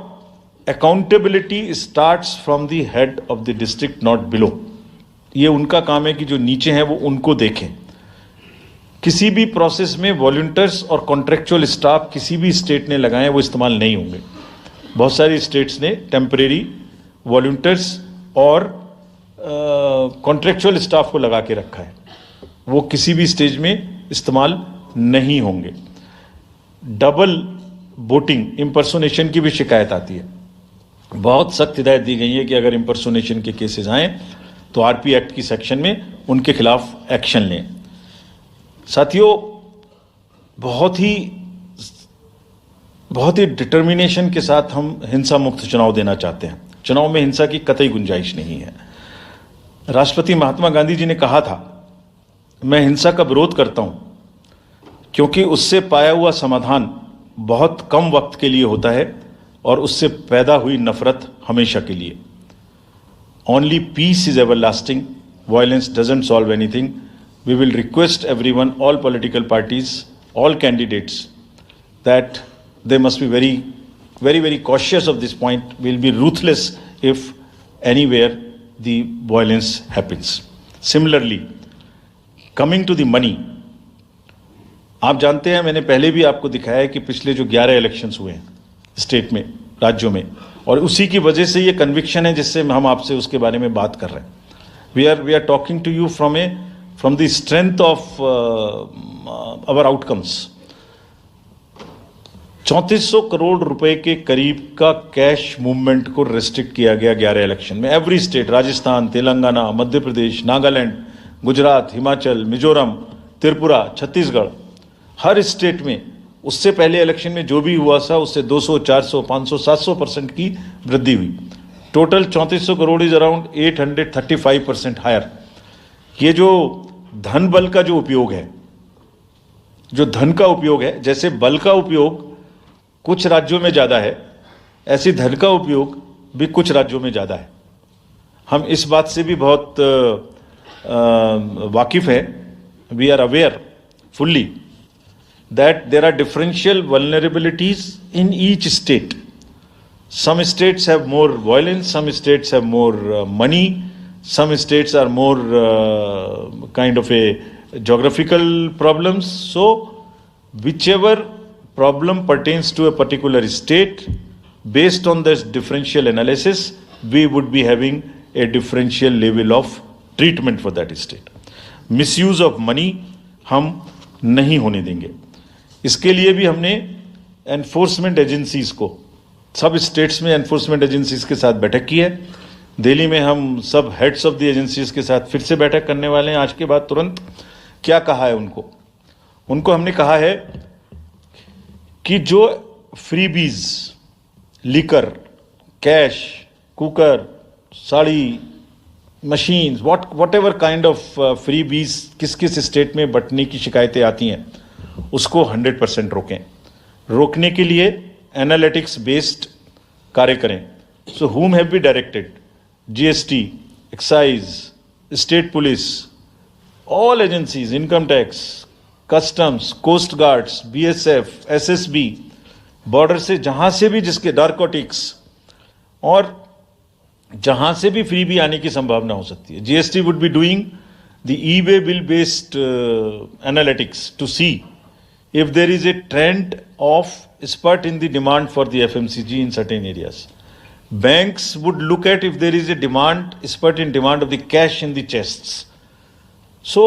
accountability starts from the head of the district, not below. ये उनका काम है कि जो नीचे हैं वो उनको देखें. किसी भी प्रोसेस में वॉलंटियर्स और कॉन्ट्रेक्चुअल स्टाफ किसी भी स्टेट ने लगाए वो इस्तेमाल नहीं होंगे. बहुत सारी स्टेट्स ने टेम्परेरी वॉलंटियर्स और कॉन्ट्रेक्चुअल स्टाफ को लगा के रखा है, वो किसी भी स्टेज में इस्तेमाल नहीं होंगे. डबल वोटिंग, इंपर्सोनेशन की भी शिकायत आती है. बहुत सख्त हिदायत दी गई है कि अगर इंपर्सोनेशन के केसेस आए तो RP एक्ट की सेक्शन में उनके खिलाफ एक्शन लें. साथियों, बहुत ही डिटर्मिनेशन के साथ हम हिंसा मुक्त चुनाव देना चाहते हैं. चुनाव में हिंसा की कतई गुंजाइश नहीं है. राष्ट्रपति महात्मा गांधी जी ने कहा था, मैं हिंसा का विरोध करता हूं क्योंकि उससे पाया हुआ समाधान बहुत कम वक्त के लिए होता है और उससे पैदा हुई नफरत हमेशा के लिए. Only peace is everlasting, violence doesn't solve anything. We will request everyone, all political parties, all candidates, that they must be very cautious of this point. Will be ruthless if anywhere the violence happens. Similarly, coming to the money, आप जानते हैं, मैंने पहले भी आपको दिखाया है कि पिछले जो 11 इलेक्शंस हुए हैं स्टेट में, राज्यों में, और उसी की वजह से ये कन्विक्शन है जिससे हम आपसे उसके बारे में बात कर रहे हैं. We are talking to you from the strength of our outcomes. 3400 crore रुपए के करीब का कैश मूवमेंट को रेस्ट्रिक्ट किया गया 11 इलेक्शन में. एवरी स्टेट, राजस्थान, तेलंगाना, मध्य प्रदेश, नागालैंड, गुजरात, हिमाचल, मिजोरम, त्रिपुरा, छत्तीसगढ़, हर स्टेट में उससे पहले इलेक्शन में जो भी हुआ था उससे 200, 400, 500, 700% की वृद्धि हुई. Total 3400 crore is around 835% higher. ये जो धन बल का जो उपयोग है, जो धन का उपयोग है, जैसे बल का उपयोग कुछ राज्यों में ज़्यादा है, ऐसी धन का उपयोग भी कुछ राज्यों में ज़्यादा है. हम इस बात से भी बहुत वाकिफ हैं. We are aware fully that there are differential vulnerabilities in each state. Some states have more violence, some states have more money, some states are more kind of a geographical problems. So whichever problem pertains to a particular state, based on this differential analysis, we would be having a differential level of treatment for that state. Misuse of money हम नहीं होने देंगे. इसके लिए भी हमने enforcement agencies को, सब स्टेट्स में एनफोर्समेंट एजेंसीज के साथ बैठक की है. दिल्ली में हम सब हेड्स ऑफ द एजेंसीज के साथ फिर से बैठक करने वाले हैं आज के बाद तुरंत. क्या कहा है उनको हमने कहा है कि जो freebies, liquor, cash, cooker, sari, machines, whatever kind of freebies किस किस स्टेट में बंटने की शिकायतें आती हैं, उसको 100% रोकें. रोकने के लिए एनालिटिक्स बेस्ड कार्य करें. सो whom have we directed? GST, excise, state police, all agencies, income tax, customs, coast guards, BSF, SSB, border से जहां से भी जिसके नारकोटिक्स और जहां से भी फ्री भी आने की संभावना हो सकती है. GST would be doing the e-way bill based analytics to see if there is a trend of spurt in the demand for the FMCG in certain areas. Banks would look at if there is a demand, spurt in demand of the cash in the chests. So,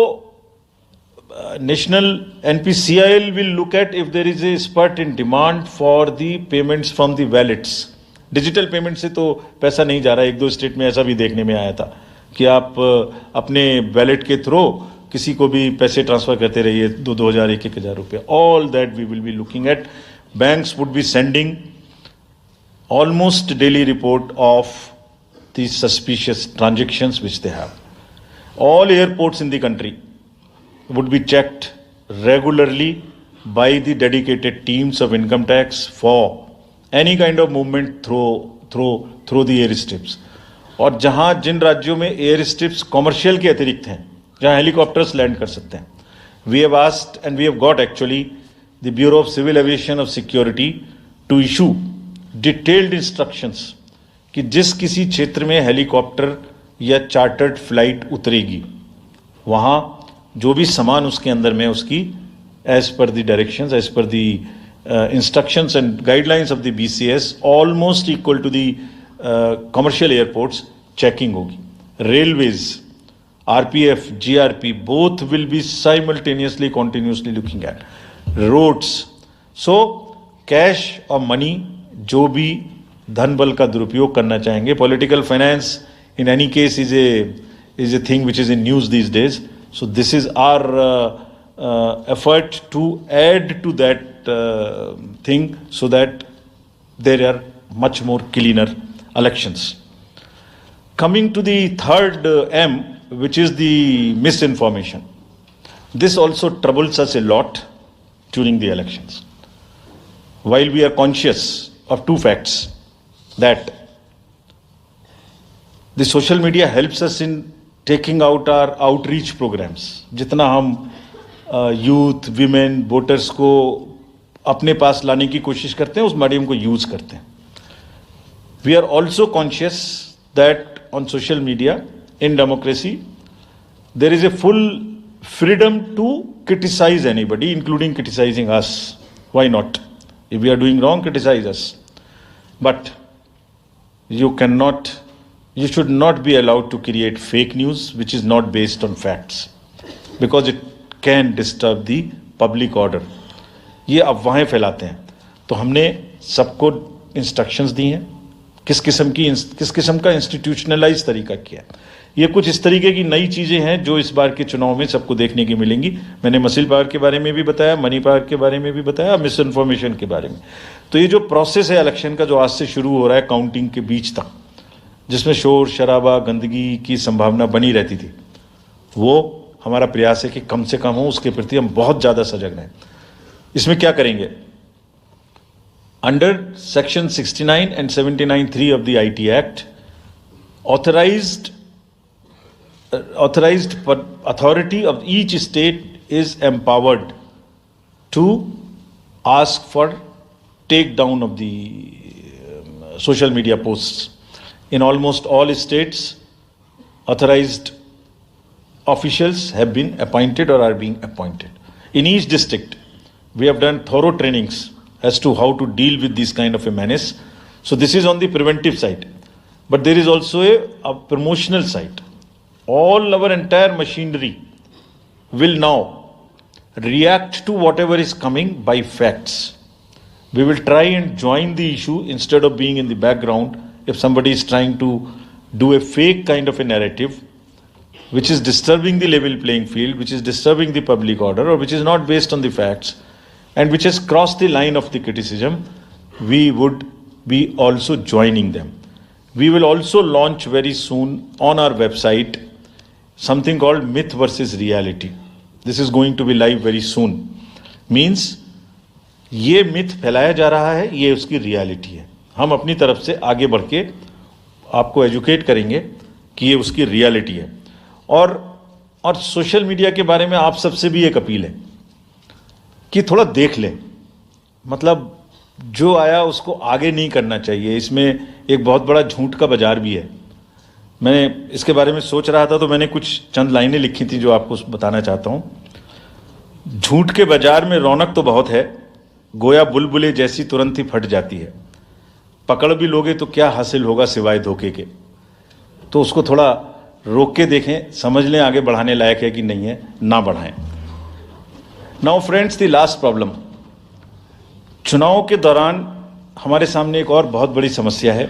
National NPCIL will look at if there is a spurt in demand for the payments from the wallets. Digital payment से तो पैसा नहीं जा रहा है. एक दो state में ऐसा भी देखने में आया था कि आप अपने वैलेट के थ्रू किसी को भी पैसे ट्रांसफर करते रहिए, 2,000, 1,000 रुपये. All that we will be looking at. Banks would be sending almost daily report of the suspicious transactions which they have. All airports in the country would be checked regularly by the dedicated teams of income tax for any kind of movement through the airstrips. और जहां जिन राज्यों में air strips commercial के अतिरिक्त हैं, जहां helicopters land कर सकते हैं, we have asked and we have got actually the bureau of civil aviation of security to issue detailed instructions कि जिस किसी क्षेत्र में हेलीकॉप्टर या चार्टर्ड फ्लाइट उतरेगी, वहां जो भी सामान उसके अंदर में उसकी as per the directions, as per the instructions and guidelines of the BCS, almost equal to the commercial airports checking होगी. Railways, RPF, GRP, both will be simultaneously, continuously looking at. Roads. So, cash और money जो भी धन बल का दुरुपयोग करना चाहेंगे, political finance in any case is a thing which is in news these days. So this is our effort to add to that thing so that there are much more cleaner elections. Coming to the third M, which is the misinformation. This also troubles us a lot during the elections. While we are conscious of two facts, that the social media helps us in taking out our outreach programs. जितना हम youth, women, voters को अपने पास लाने की कोशिश करते हैं, उस मीडियम को यूज करते हैं. We are also conscious that on social media in democracy there is a full freedom to criticise anybody, including criticising us. Why not? If we are doing wrong, criticise us. But you should not be allowed to create fake news which is not based on facts, because it can disturb the public order. ये अफवाहें फैलाते हैं. तो हमने सबको instructions दी हैं किस किस्म का इंस्टीट्यूशनलाइज तरीका किया है. ये कुछ इस तरीके की नई चीज़ें हैं जो इस बार के चुनाव में सबको देखने की मिलेंगी. मैंने मसल पावर के बारे में भी बताया, मनी पावर के बारे में भी बताया, मिस इन्फॉर्मेशन के बारे में. तो ये जो प्रोसेस है इलेक्शन का, जो आज से शुरू हो रहा है काउंटिंग के बीच तक, जिसमें शोर शराबा, गंदगी की संभावना बनी रहती थी, वो हमारा प्रयास है कि कम से कम हो. उसके प्रति हम बहुत ज़्यादा सजग रहें. इसमें क्या करेंगे? Under section 69 and 79(3) of the IT Act, authorized authority of each state is empowered to ask for takedown of the social media posts. In almost all states, authorized officials have been appointed or are being appointed. In each district, we have done thorough trainings as to how to deal with this kind of a menace. So this is on the preventive side. But there is also a promotional side. All our entire machinery will now react to whatever is coming by facts. We will try and join the issue instead of being in the background. If somebody is trying to do a fake kind of a narrative which is disturbing the level playing field, which is disturbing the public order, or which is not based on the facts and which has crossed the line of the criticism, we would be also joining them. We will also launch very soon on our website something called myth versus reality. This is going to be live very soon. Means ये myth फैलाया जा रहा है, ये उसकी reality है. हम अपनी तरफ से आगे बढ़ के आपको एजुकेट करेंगे कि ये उसकी रियलिटी है. और सोशल मीडिया के बारे में आप सबसे भी एक अपील है कि थोड़ा देख लें. मतलब जो आया उसको आगे नहीं करना चाहिए. इसमें एक बहुत बड़ा झूठ का बाजार भी है. मैं इसके बारे में सोच रहा था तो मैंने कुछ चंद लाइनें लिखी थी जो आपको बताना चाहता हूँ. झूठ के बाजार में रौनक तो बहुत है, गोया बुलबुले जैसी तुरंत ही फट जाती है. पकड़ भी लोगे तो क्या हासिल होगा सिवाय धोखे के. तो उसको थोड़ा रोक के देखें, समझ लें आगे बढ़ाने लायक है कि नहीं है, ना बढ़ाएं. Now friends, the last problem. चुनाव के दौरान हमारे सामने एक और बहुत बड़ी समस्या है,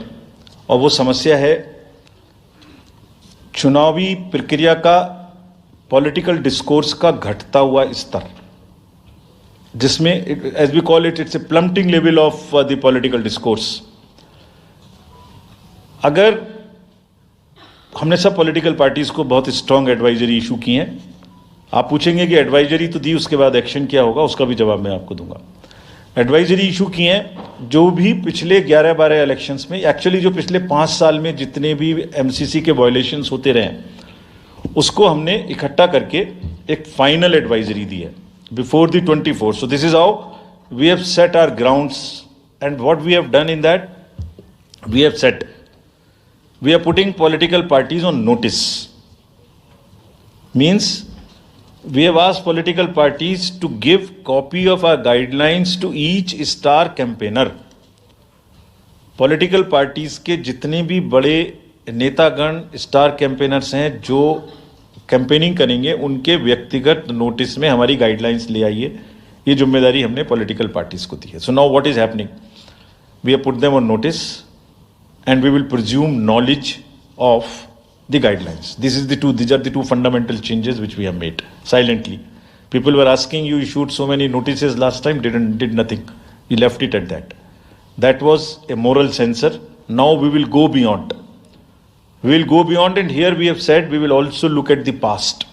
और वो समस्या है चुनावी प्रक्रिया का, पॉलिटिकल डिस्कोर्स का घटता हुआ स्तर, जिसमें as we call it, it's a plummeting level of the political discourse. अगर हमने सब पॉलिटिकल पार्टीज को बहुत स्ट्रांग एडवाइजरी इशू की हैं. आप पूछेंगे कि एडवाइजरी तो दी, उसके बाद एक्शन क्या होगा, उसका भी जवाब मैं आपको दूंगा. एडवाइजरी इशू की हैं जो भी पिछले 11-12 इलेक्शंस में, एक्चुअली जो पिछले 5 साल में जितने भी एमसीसी के वायलेशंस होते रहे उसको हमने इकट्ठा करके एक फाइनल एडवाइजरी दी है before the 24. So this is how we have set our grounds, and what we have done in that, we have set, we are putting political parties on notice. Means we have asked political parties to give copy of our guidelines to each star campaigner. Political parties के जितने भी बड़े नेतागण star campaigners हैं जो campaigning करेंगे, उनके व्यक्तिगत नोटिस में हमारी गाइडलाइंस ले आइए. ये जिम्मेदारी हमने पॉलिटिकल पार्टीज को दी है. So now what is happening, we have put them on notice and we will presume knowledge of the guidelines. These are the two fundamental changes which we have made silently. People were asking, you issued so many notices last time, did nothing. You left it at that. That was a moral censor. Now we will go beyond. We will go beyond, and here we have said we will also look at the past.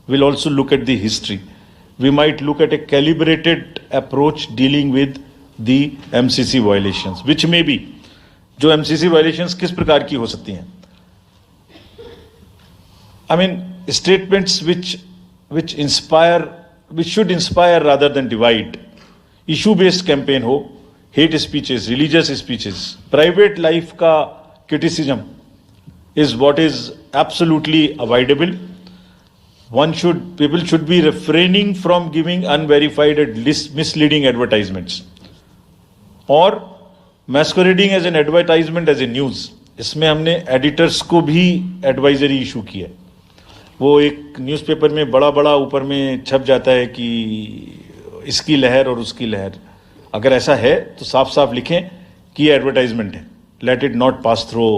We will also look at the history. We might look at a calibrated approach dealing with the MCC violations, which may be, जो MCC violations किस प्रकार की हो सकती हैं. I mean statements which inspire, which should inspire rather than divide. Issue based campaign हो, hate speeches, religious speeches, private life का criticism is what is absolutely avoidable. People should be refraining from giving unverified and misleading advertisements or masquerading as an advertisement as a news. इसमें हमने editors को भी advisory issue की है. वो एक newspaper में बड़ा बड़ा ऊपर में छप जाता है कि इसकी लहर और उसकी लहर. अगर ऐसा है तो साफ साफ लिखें कि ये एडवर्टाइजमेंट है. Let it not pass through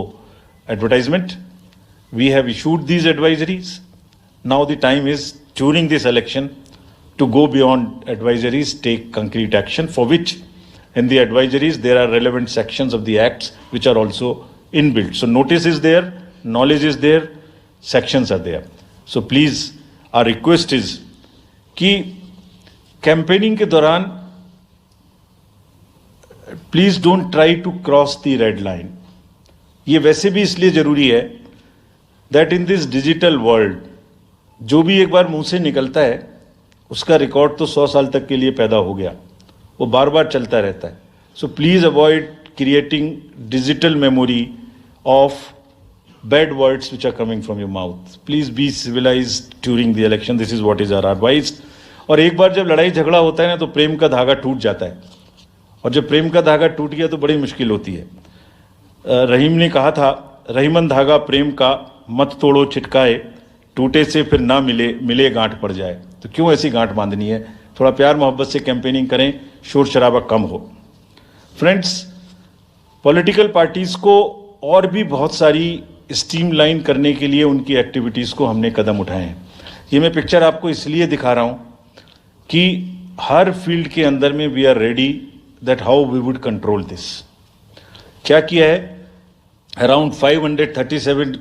advertisement. We have issued these advisories. Now the time is during this election to go beyond advisories, take concrete action, for which in the advisories there are relevant sections of the acts which are also inbuilt. So notice is there, knowledge is there, sections are there. So please, our request is कि campaigning के दौरान please don't try to cross the red line. ये वैसे भी इसलिए जरूरी है that in this digital world जो भी एक बार मुंह से निकलता है उसका रिकॉर्ड तो 100 साल तक के लिए पैदा हो गया, वो बार बार चलता रहता है. So please avoid creating digital memory of bad words which are coming from your mouth. Please be civilised during the election. This is what is our advice. और एक बार जब लड़ाई झगड़ा होता है ना तो प्रेम का धागा टूट जाता है, और जब प्रेम का धागा टूट गया तो बड़ी मुश्किल होती है. रहीम ने कहा था, रहीमन धागा प्रेम का मत तोड़ो छिटकाए, टूटे से फिर ना मिले गांठ पड़ जाए. तो क्यों ऐसी गांठ बांधनी है. थोड़ा प्यार मोहब्बत से कैंपेनिंग करें, शोर शराबा कम हो. फ्रेंड्स, पॉलिटिकल पार्टीज को और भी बहुत सारी स्ट्रीमलाइन करने के लिए उनकी एक्टिविटीज़ को हमने कदम उठाए हैं. ये मैं पिक्चर आपको इसलिए दिखा रहा हूँ कि हर फील्ड के अंदर में we are ready that how we would control this. क्या किया है, around 537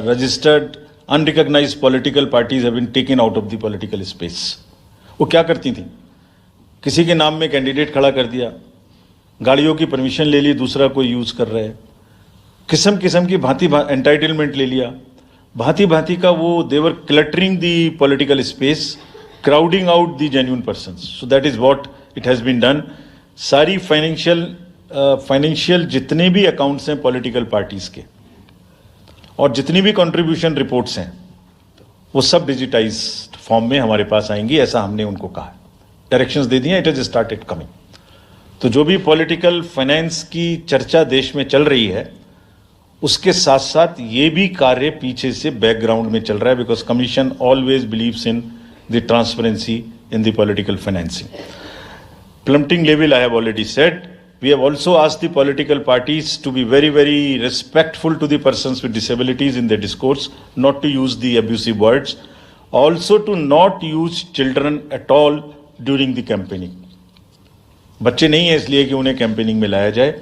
registered unrecognized political parties have been taken out of the political space. वो क्या करती थी? किसी के नाम में कैंडिडेट खड़ा कर दिया, गाड़ियों की परमिशन ले ली, दूसरा कोई यूज कर रहा है, किस्म किस्म की भांति एंटाइटलमेंट ले लिया, भांति भांति का वो देवर cluttering the political space, crowding out the genuine persons. So that is what it has been done. सारी फाइनेंशियल जितने भी अकाउंट्स हैं पॉलिटिकल पार्टीज के और जितनी भी कंट्रीब्यूशन रिपोर्ट्स हैं वो सब डिजिटाइज्ड फॉर्म में हमारे पास आएंगी, ऐसा हमने उनको कहा. डायरेक्शंस दे दिए, इट हैज स्टार्टेड कमिंग. तो जो भी पॉलिटिकल फाइनेंस की चर्चा देश में चल रही है उसके साथ साथ ये भी कार्य पीछे से बैकग्राउंड में चल रहा है, because commission always believes in the transparency in the political financing. Plummeting level, I have already said. We have also asked the political parties to be very, very respectful to the persons with disabilities in their discourse, not to use the abusive words, also to not use children at all during the campaigning. बच्चे नहीं है इसलिए कि उन्हें campaigning में लाया जाए.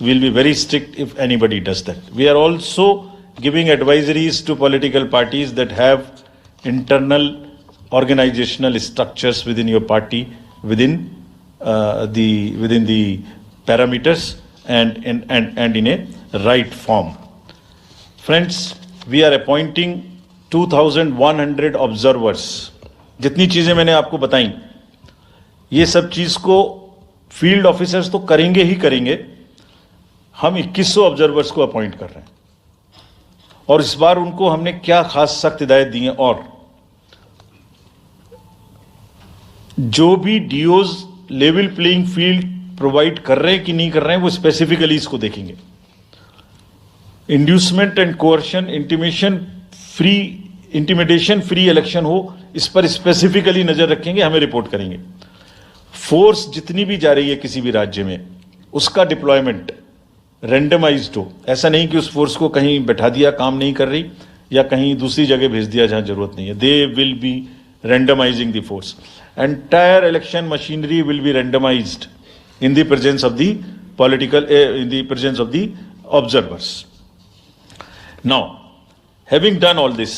We will be very strict if anybody does that. We are also giving advisories to political parties that have internal organizational structures within your party, within the parameters and in a right form. Friends, we are appointing 2,100 observers. जितनी चीजें मैंने आपको बताई, ये सब चीज को field officers तो करेंगे ही करेंगे. हम 2100 ऑब्जर्वर्स को अपॉइंट कर रहे हैं और इस बार उनको हमने क्या खास सख्त हिदायत दी है. और जो भी डीओज लेवल प्लेइंग फील्ड प्रोवाइड कर रहे हैं कि नहीं कर रहे हैं वो स्पेसिफिकली इसको देखेंगे. Inducement and coercion, intimidation free election हो, इस पर स्पेसिफिकली नजर रखेंगे, हमें रिपोर्ट करेंगे. फोर्स जितनी भी जा रही है किसी भी राज्य में उसका डिप्लॉयमेंट रैंडमाइज्ड हो. ऐसा नहीं कि उस फोर्स को कहीं बैठा दिया, काम नहीं कर रही, या कहीं दूसरी जगह भेज दिया जहां जरूरत नहीं है. They will be randomizing the force. Entire election machinery will be randomized in the presence of the in the presence of the observers. Now, having done all this,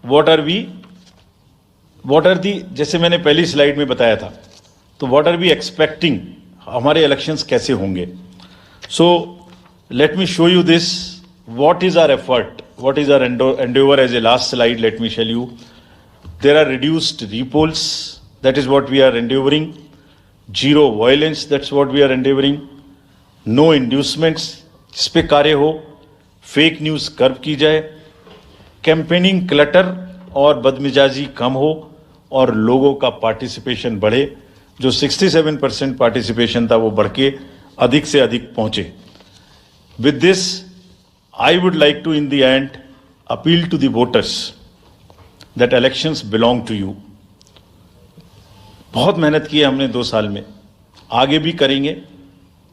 what are the, जैसे मैंने पहली slide में बताया था, तो what are we expecting, हमारे elections कैसे होंगे. So, let me show you this, what is our effort, what is our endeavor. As a last slide, let me show you. There are reduced repolls, that is what we are endeavoring. Zero violence, that's what we are endeavoring. No inducements, जिस पे कार्य हो. Fake news curve की जाए. Campaigning clutter और बदमिजाजी कम हो और लोगों का पार्टिसिपेशन बढ़े. जो 67% पार्टिसिपेशन था वो बढ़ के अधिक से अधिक पहुंचे. With this, I would like to in the end appeal to the voters that elections belong to you. बहुत मेहनत की है हमने 2 साल में, आगे भी करेंगे,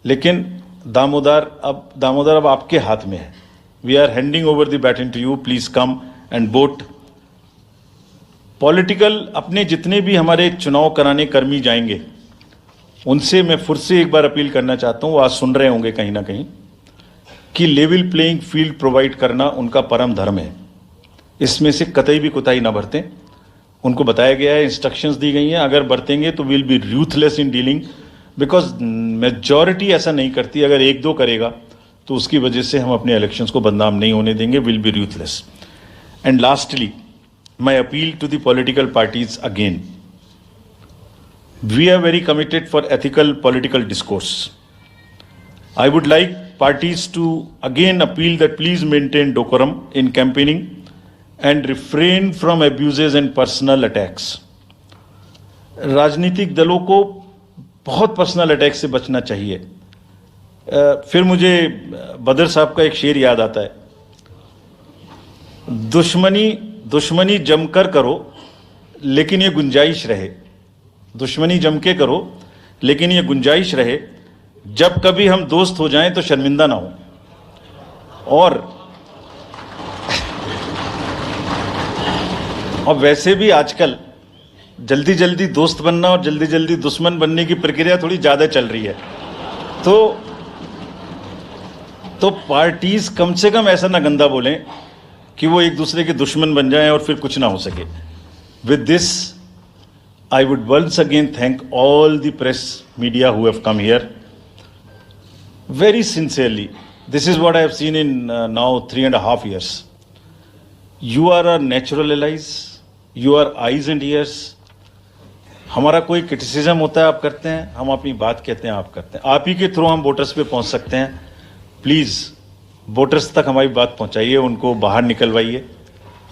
लेकिन दामोदर अब आपके हाथ में है. We are handing over the baton to you. Please come and vote. Political अपने जितने भी हमारे चुनाव कराने कर्मी जाएंगे उनसे मैं फिर से एक बार अपील करना चाहता हूं, वो आज सुन रहे होंगे कहीं ना कहीं, कि लेवल प्लेइंग फील्ड प्रोवाइड करना उनका परम धर्म है. इसमें से कतई भी कोताही ना बरतें. उनको बताया गया है, इंस्ट्रक्शंस दी गई हैं, अगर बरतेंगे तो will be ruthless in dealing, because majority ऐसा नहीं करती. अगर 1-2 करेगा तो उसकी वजह से हम अपने इलेक्शंस को बदनाम नहीं होने देंगे. Will be ruthless. And lastly, my appeal to the political parties again. We are very committed for ethical political discourse. I would like parties to again appeal that please maintain decorum in campaigning and refrain from abuses and personal attacks. राजनीतिक दलों को बहुत personal attack से बचना चाहिए. फिर मुझे बदर साहब का एक शेर याद आता है, दुश्मनी जमकर करो लेकिन ये गुंजाइश रहे. दुश्मनी जम के करो लेकिन ये गुंजाइश रहे, जब कभी हम दोस्त हो जाएं तो शर्मिंदा ना हो. और वैसे भी आजकल जल्दी जल्दी दोस्त बनना और जल्दी जल्दी दुश्मन बनने की प्रक्रिया थोड़ी ज्यादा चल रही है. तो तो पार्टीज कम से कम ऐसा ना गंदा बोलें कि वो एक दूसरे के दुश्मन बन जाएं और फिर कुछ ना हो सके. With this I would once again thank all the press media who have come here. Very sincerely, this is what I have seen in now 3.5 years. You are our natural allies, you are eyes and ears. हमारा कोई criticism होता है आप करते हैं, हम अपनी बात कहते हैं आप करते हैं. आप ही के थ्रू हम वोटर्स पे पहुंच सकते हैं. प्लीज़ वोटर्स तक हमारी बात पहुंचाइए, उनको बाहर निकलवाइए.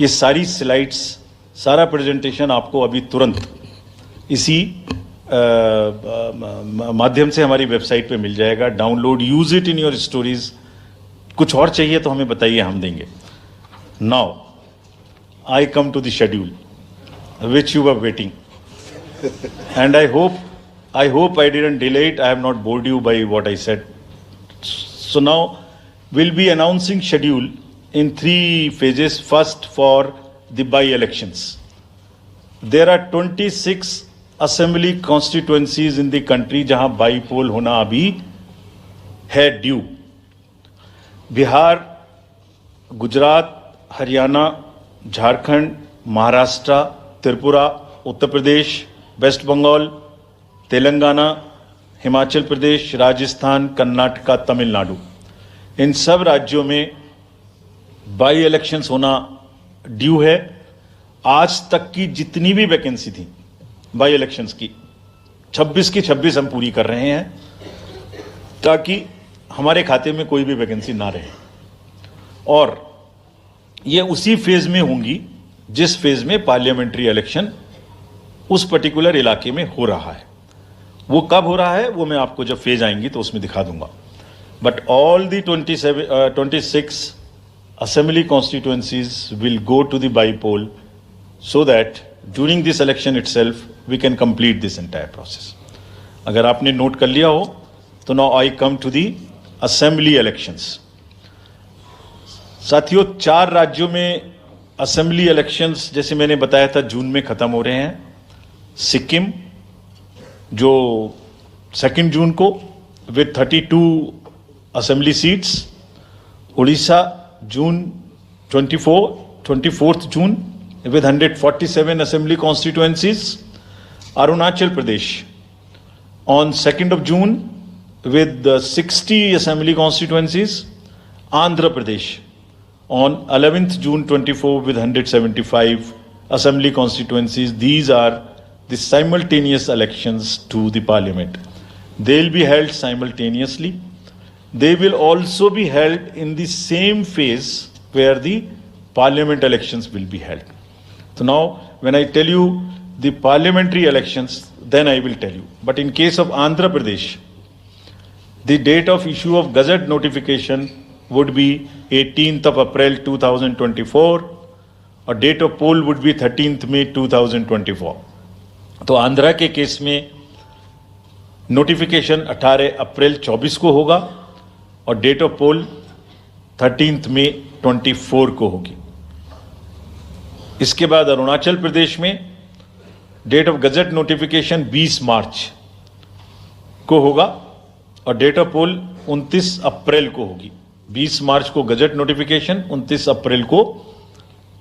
ये सारी स्लाइड्स, सारा प्रेजेंटेशन आपको अभी तुरंत इसी माध्यम से हमारी वेबसाइट पे मिल जाएगा. Download, use it in your stories. कुछ और चाहिए तो हमें बताइए, हम देंगे. Now I come to the schedule which you were waiting, and I hope I didn't delay it. I have not bored you by what I said. So now we'll be announcing schedule in 3 phases. First, for the by-elections. There are 26 assembly constituencies in the country जहां by पोल होना अभी है due. Bihar, Gujarat, Haryana, Jharkhand, Maharashtra, Tripura, Uttar Pradesh, waste Bengal, Telangana, Himachal Pradesh, Rajasthan, Karnataka, Tamil Nadu. इन सब राज्यों में by elections होना due है. आज तक की जितनी भी वैकेंसी थी बाई इलेक्शंस की, 26 की 26 हम पूरी कर रहे हैं, ताकि हमारे खाते में कोई भी वैकेंसी ना रहे. और ये उसी फेज में होंगी जिस फेज में पार्लियामेंट्री इलेक्शन उस पर्टिकुलर इलाके में हो रहा है. वो कब हो रहा है वो मैं आपको जब फेज आएंगी तो उसमें दिखा दूंगा. But all the 26 assembly constituencies will go to the by-poll so that during this election itself we can complete this entire process. अगर आपने नोट कर लिया हो तो now I come to the assembly elections. साथियों, 4 राज्यों में assembly elections जैसे मैंने बताया था जून में खत्म हो रहे हैं. सिक्किम जो 2 जून को with 32 assembly seats, Odisha June 24th June with 147 assembly constituencies, Arunachal Pradesh on 2nd of June with 60 assembly constituencies, Andhra Pradesh on 11th June 24 with 175 assembly constituencies. These are the simultaneous elections to the parliament. They will be held simultaneously. They will also be held in the same phase where the parliament elections will be held. So now, when I tell you the parliamentary elections, then I will tell you. But in case of Andhra Pradesh, the date of issue of Gazette notification would be 18th of April 2024, or date of poll would be 13th May 2024. तो आंध्रा के case में notification 18 अप्रैल 24 को होगा और date of पोल 13 मई 24 को होगी. इसके बाद अरुणाचल प्रदेश में डेट ऑफ गजट नोटिफिकेशन 20 मार्च को होगा और डेट ऑफ पोल 29 अप्रैल को होगी. 20 मार्च को गजट नोटिफिकेशन, 29 अप्रैल को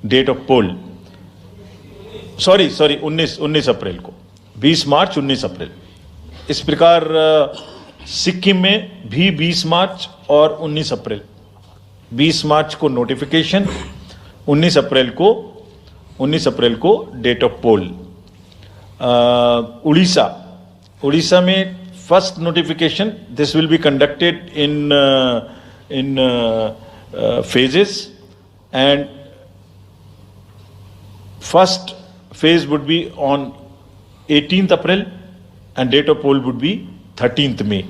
डेट ऑफ पोल. सॉरी 19 अप्रैल को. 20 मार्च 19 अप्रैल. इस प्रकार सिक्किम में भी 20 मार्च और 19 अप्रैल. 20 मार्च को नोटिफिकेशन, 19 अप्रैल को डेट ऑफ पोल. उड़ीसा में first notification, this will be conducted in phases, and first phase would be on 18th April and date of poll would be 13th May.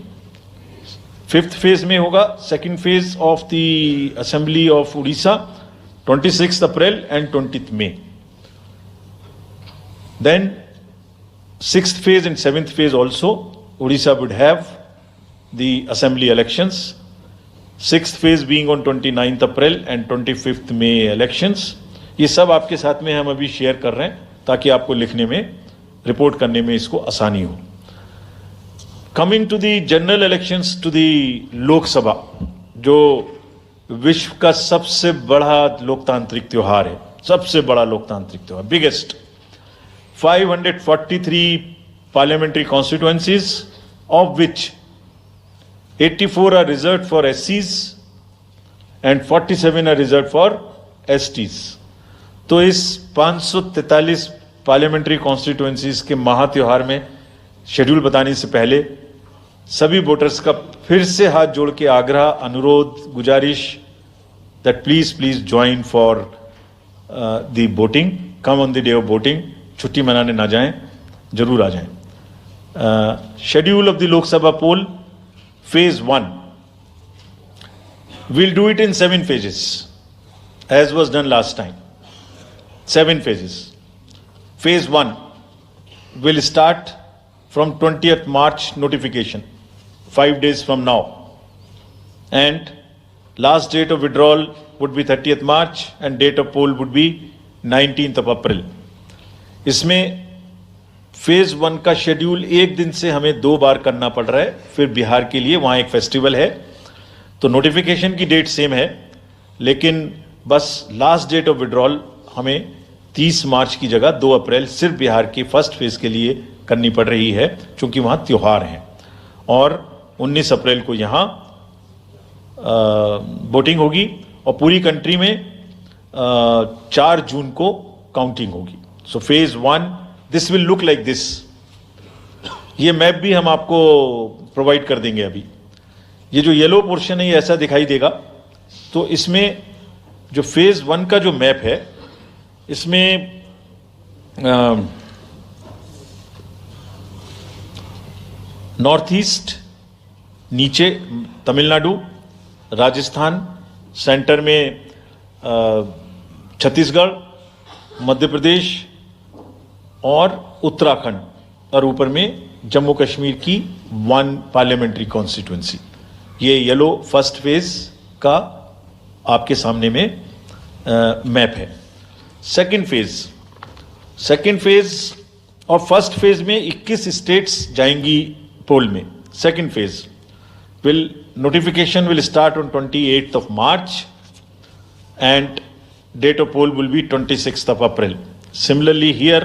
5th phase में होगा second phase of the assembly of Odisha 26th April and 20th May. Then 6th phase and 7th phase also Odisha would have the assembly elections. 6th phase being on 29th April and 25th May elections. ये सब आपके साथ में हम अभी share कर रहे हैं ताकि आपको लिखने में, रिपोर्ट करने में इसको आसानी हो. Coming to the general elections to the Lok Sabha, जो विश्व का सबसे बड़ा लोकतांत्रिक त्योहार है, सबसे बड़ा लोकतांत्रिक त्योहार, biggest, 543 parliamentary constituencies, of which 84 are reserved for SCs and 47 are reserved for STs. तो इस 543 पार्लियामेंट्री कॉन्स्टिट्यूएंसीज के महा त्योहार में शेड्यूल बताने से पहले सभी वोटर्स का फिर से हाथ जोड़ के आग्रह, अनुरोध, गुजारिश that please join for the voting, come on the day of voting, छुट्टी मनाने ना जाएं, जरूर आ जाएं. Schedule of the Lok Sabha poll, phase 1. We'll do it in 7 phases, as was done last time. 7 phases. Phase 1 will start from 20th March notification, 5 days from now. And last date of withdrawal would be 30th March and date of poll would be 19th of April. इसमें phase 1 का schedule एक दिन से हमें 2 बार करना पड़ रहा है. फिर बिहार के लिए वहां एक फेस्टिवल है, तो नोटिफिकेशन की डेट सेम है, लेकिन बस लास्ट डेट ऑफ विड्रॉल हमें 30 मार्च की जगह 2 अप्रैल सिर्फ बिहार की फर्स्ट फेज के लिए करनी पड़ रही है, क्योंकि वहां त्योहार हैं. और 19 अप्रैल को यहां वोटिंग होगी और पूरी कंट्री में 4 जून को काउंटिंग होगी. So phase 1 this will look like this. ये मैप भी हम आपको प्रोवाइड कर देंगे. अभी ये जो येलो पोर्शन है ये ऐसा दिखाई देगा. तो इसमें जो फेज 1 का जो मैप है, इसमें नॉर्थ ईस्ट, नीचे तमिलनाडु, राजस्थान, सेंटर में छत्तीसगढ़, मध्य प्रदेश और उत्तराखंड, और ऊपर में जम्मू कश्मीर की 1 पार्लियामेंट्री कॉन्स्टिट्यूएंसी. ये येलो फर्स्ट फेज का आपके सामने में मैप है. सेकंड फेज और फर्स्ट फेज में 21 स्टेट्स जाएंगी पोल में. Second phase notification will start on 28th of March and date of poll will be 26th of April. Similarly here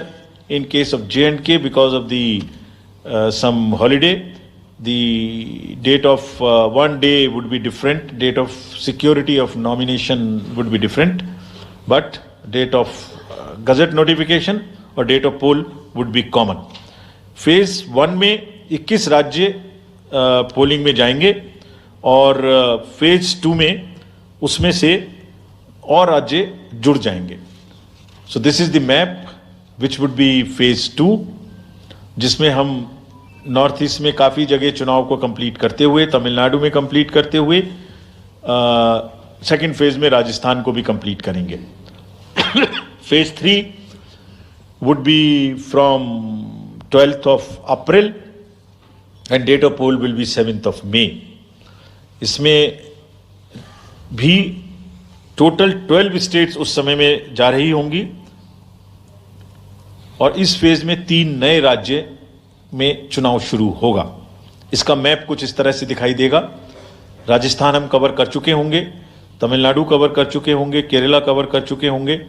in case of J&K, because of the some holiday, the date of one day would be different, date of security of nomination would be different, but date of gazette notification और date of poll would be common. Phase 1 में 21 राज्य polling में जाएंगे और phase 2 में उसमें से और राज्य जुड़ जाएंगे. सो this is the map which would be phase 2, जिसमें हम नॉर्थ ईस्ट में काफ़ी जगह चुनाव को कंप्लीट करते हुए, तमिलनाडु में कंप्लीट करते हुए, सेकंड फेज में राजस्थान को भी कंप्लीट करेंगे. Phase 3 would be from 12th of April and date of poll will be 7th of May. इसमें भी टोटल 12 स्टेट्स उस समय में जा रही होंगी और इस फेज में 3 नए राज्य में चुनाव शुरू होगा. इसका मैप कुछ इस तरह से दिखाई देगा. राजस्थान हम कवर कर चुके होंगे, तमिलनाडु कवर कर चुके होंगे, केरला कवर कर चुके होंगे,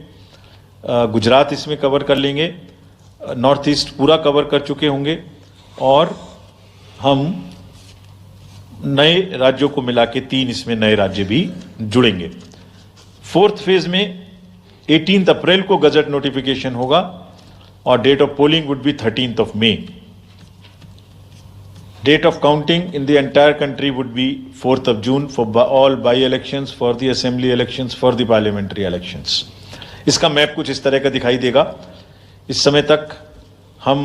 गुजरात इसमें कवर कर लेंगे, नॉर्थ ईस्ट पूरा कवर कर चुके होंगे और हम नए राज्यों को मिला के 3 इसमें नए राज्य भी जुड़ेंगे. फोर्थ फेज में 18 अप्रैल को गजट नोटिफिकेशन होगा और date of polling would be 13th of May. Date of counting in the entire country would be 4th of June for all by-elections, for the assembly elections, for the parliamentary elections. इसका map कुछ इस तरह का दिखाई देगा. इस समय तक हम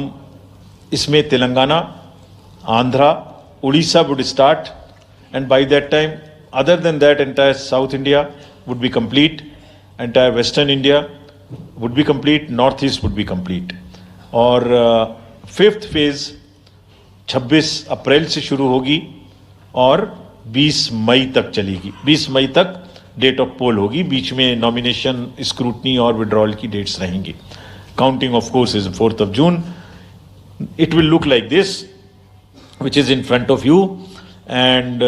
इसमें Telangana, Andhra, Orissa would start and by that time other than that entire South India would be complete, entire Western India would be complete, North East would be complete. और फिफ्थ फेज 26 अप्रैल से शुरू होगी और 20 मई तक चलेगी. 20 मई तक डेट ऑफ पोल होगी. बीच में नॉमिनेशन, स्क्रूटनी और विड्रॉल की डेट्स रहेंगी. Counting of course is 4th of June. It will look like this, which is in front of you, and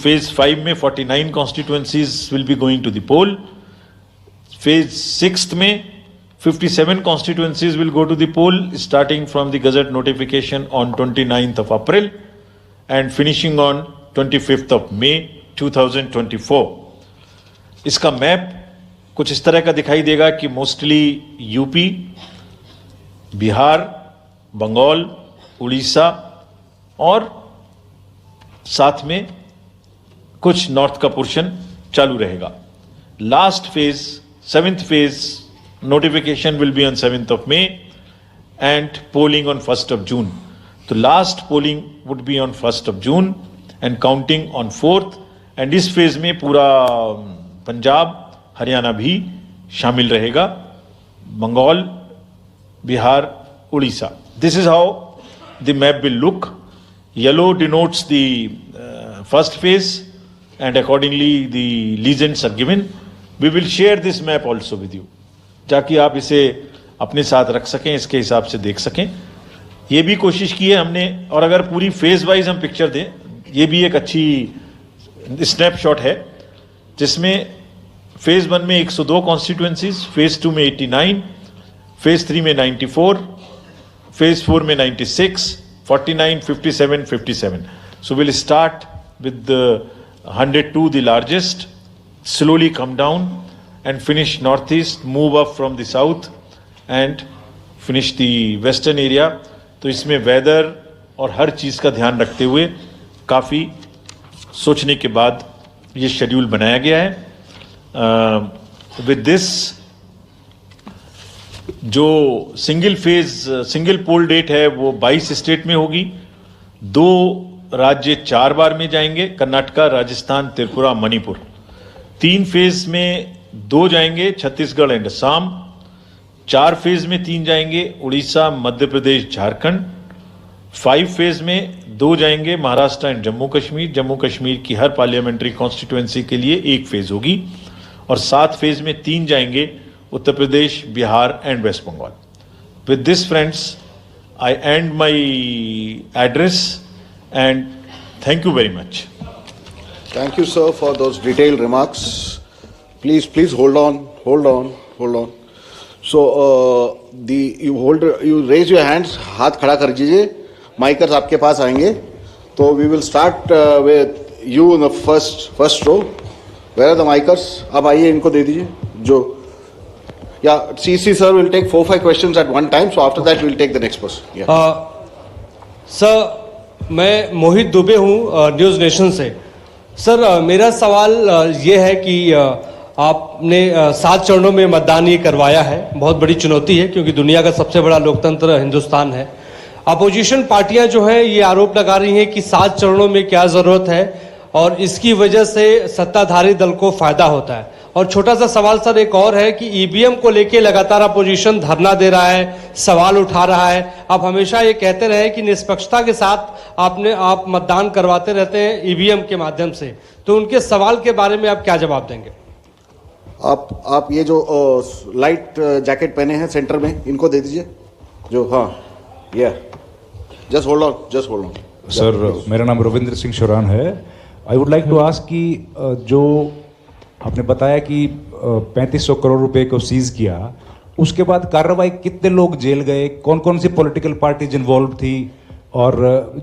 phase 5 में 49 constituencies will be going to the poll. Phase 6th में 57 constituencies will go to the poll starting from the Gazette notification on 29th of April and finishing on 25th of May 2024. इसका map कुछ इस तरह का दिखाई देगा कि mostly UP, Bihar, Bengal, Orissa और साथ में कुछ नॉर्थ का पोर्शन चालू रहेगा. Last phase, 7th phase notification will be on 7th of May and polling on 1st of June. तो last polling would be on 1st of June and counting on 4th. and इस phase में पूरा पंजाब, हरियाणा भी शामिल रहेगा, Bengal, Bihar, Orissa. This is how the map will look. Yellow denotes the first phase and accordingly the legends are given. We will share this map also with you, ताकि आप इसे अपने साथ रख सकें, इसके हिसाब से देख सकें. ये भी कोशिश की है हमने, और अगर पूरी फेज वाइज हम पिक्चर दें, ये भी एक अच्छी स्नैपशॉट है जिसमें फेज 1 में 102 कॉन्स्टिट्यूएंसीज, फेज 2 में 89, फेज 3 में 94, फेज 4 में 96, 49, 57, 57. So we'll start with the 102, the largest, slowly come down and finish northeast, move up from the south and finish the western area. तो इसमें वेदर और हर चीज़ का ध्यान रखते हुए काफ़ी सोचने के बाद ये शेड्यूल बनाया गया है. विद दिस जो सिंगल पोल डेट है वो 22 स्टेट में होगी. 2 राज्य 4 बार में जाएंगे, कर्नाटका, राजस्थान, त्रिपुरा, मणिपुर. 3 फेज में 2 जाएंगे, छत्तीसगढ़ एंड असम. 4 फेज में 3 जाएंगे, उड़ीसा, मध्य प्रदेश, झारखंड. 5 फेज में 2 जाएंगे, महाराष्ट्र एंड जम्मू कश्मीर. जम्मू कश्मीर की हर पार्लियामेंट्री कॉन्स्टिट्यूएंसी के लिए 1 फेज होगी. और 7 फेज में 3 जाएंगे, Uttar Pradesh, Bihar and West Bengal. With this friends, I end my address and thank you very much. Thank you, sir, for those detailed remarks. Please hold on. So, you raise your hands, हाथ खड़ा कर दीजिए. माइकर्स आपके पास आएंगे. तो we will start with you in the first row. Where are the micers? आप आइए, इनको दे दीजिए. जो CC sir will take 4-5 questions at one time. So after that we will take the next person. Yeah. Sir, मैं मोहित दुबे हूँ news nation से. Sir, मेरा सवाल ये है कि आपने 7 चरणों में मतदान ये करवाया है. बहुत बड़ी चुनौती है क्योंकि दुनिया का सबसे बड़ा लोकतंत्र हिंदुस्तान है. अपोजिशन पार्टियां जो हैं ये आरोप लगा रही हैं कि 7 चरणों में क्या ज़रूरत है और इसकी वजह से सत्ताधारी दल को फायदा होता है. और छोटा सा सवाल सर एक और है कि ईवीएम को लेके लगातार अपोजिशन धरना दे रहा है, सवाल उठा रहा है. आप हमेशा ये कहते रहे कि निष्पक्षता के साथ आप मतदान करवाते रहते हैं ईवीएम के माध्यम से. तो उनके सवाल के बारे में आप क्या जवाब देंगे? आप ये जो लाइट जैकेट पहने हैं सेंटर में, इनको दे दीजिए. जो जस्ट होल्ड ऑन. सर, मेरा नाम रविंद्र सिंह शुरान है. I would like to ask कि जो आपने बताया कि 3500 करोड़ रुपए को सीज किया, उसके बाद कार्रवाई कितने लोग जेल गए, कौन कौन सी पॉलिटिकल पार्टीज इन्वॉल्व थी, और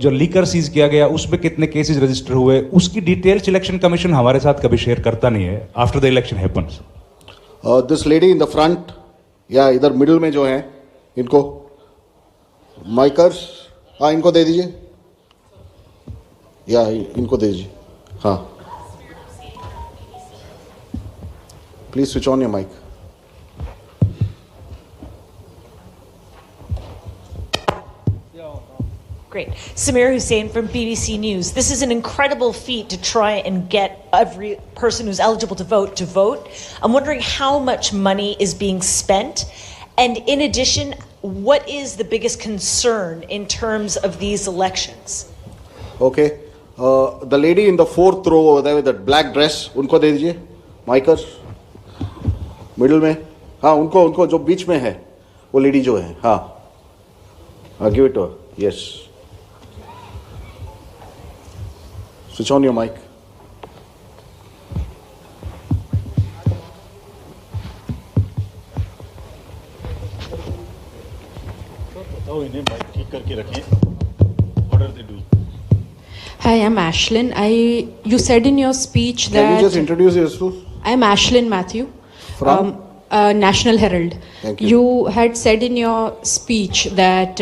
जो लीकर सीज किया गया उसमें कितने केसेस रजिस्टर हुए, उसकी डिटेल्स इलेक्शन कमीशन हमारे साथ कभी शेयर करता नहीं है after the election happens. This lady in the front या इधर मिडिल में जो है, इनको माइकर्स इनको दे दीजिए. इनको दे दीजिए. Please switch on your mic. Great. Samir Hussain from BBC News. This is an incredible feat to try and get every person who's eligible to vote. I'm wondering how much money is being spent. And in addition, what is the biggest concern in terms of these elections? Okay. The lady in the 4th row over there with that black dress, उनको दे दीजिए. माइकर्स middle में. उनको जो बीच में है वो lady जो है. Give it to. Yes. Switch on your mic. बताओ इन्हें माइक ठीक करके रखें. What are they doing? Hi, I'm Ashlyn. You said in your speech Can you just that introduce yourself? I'm Ashlyn Matthew From? National Herald. Thank you. You had said in your speech that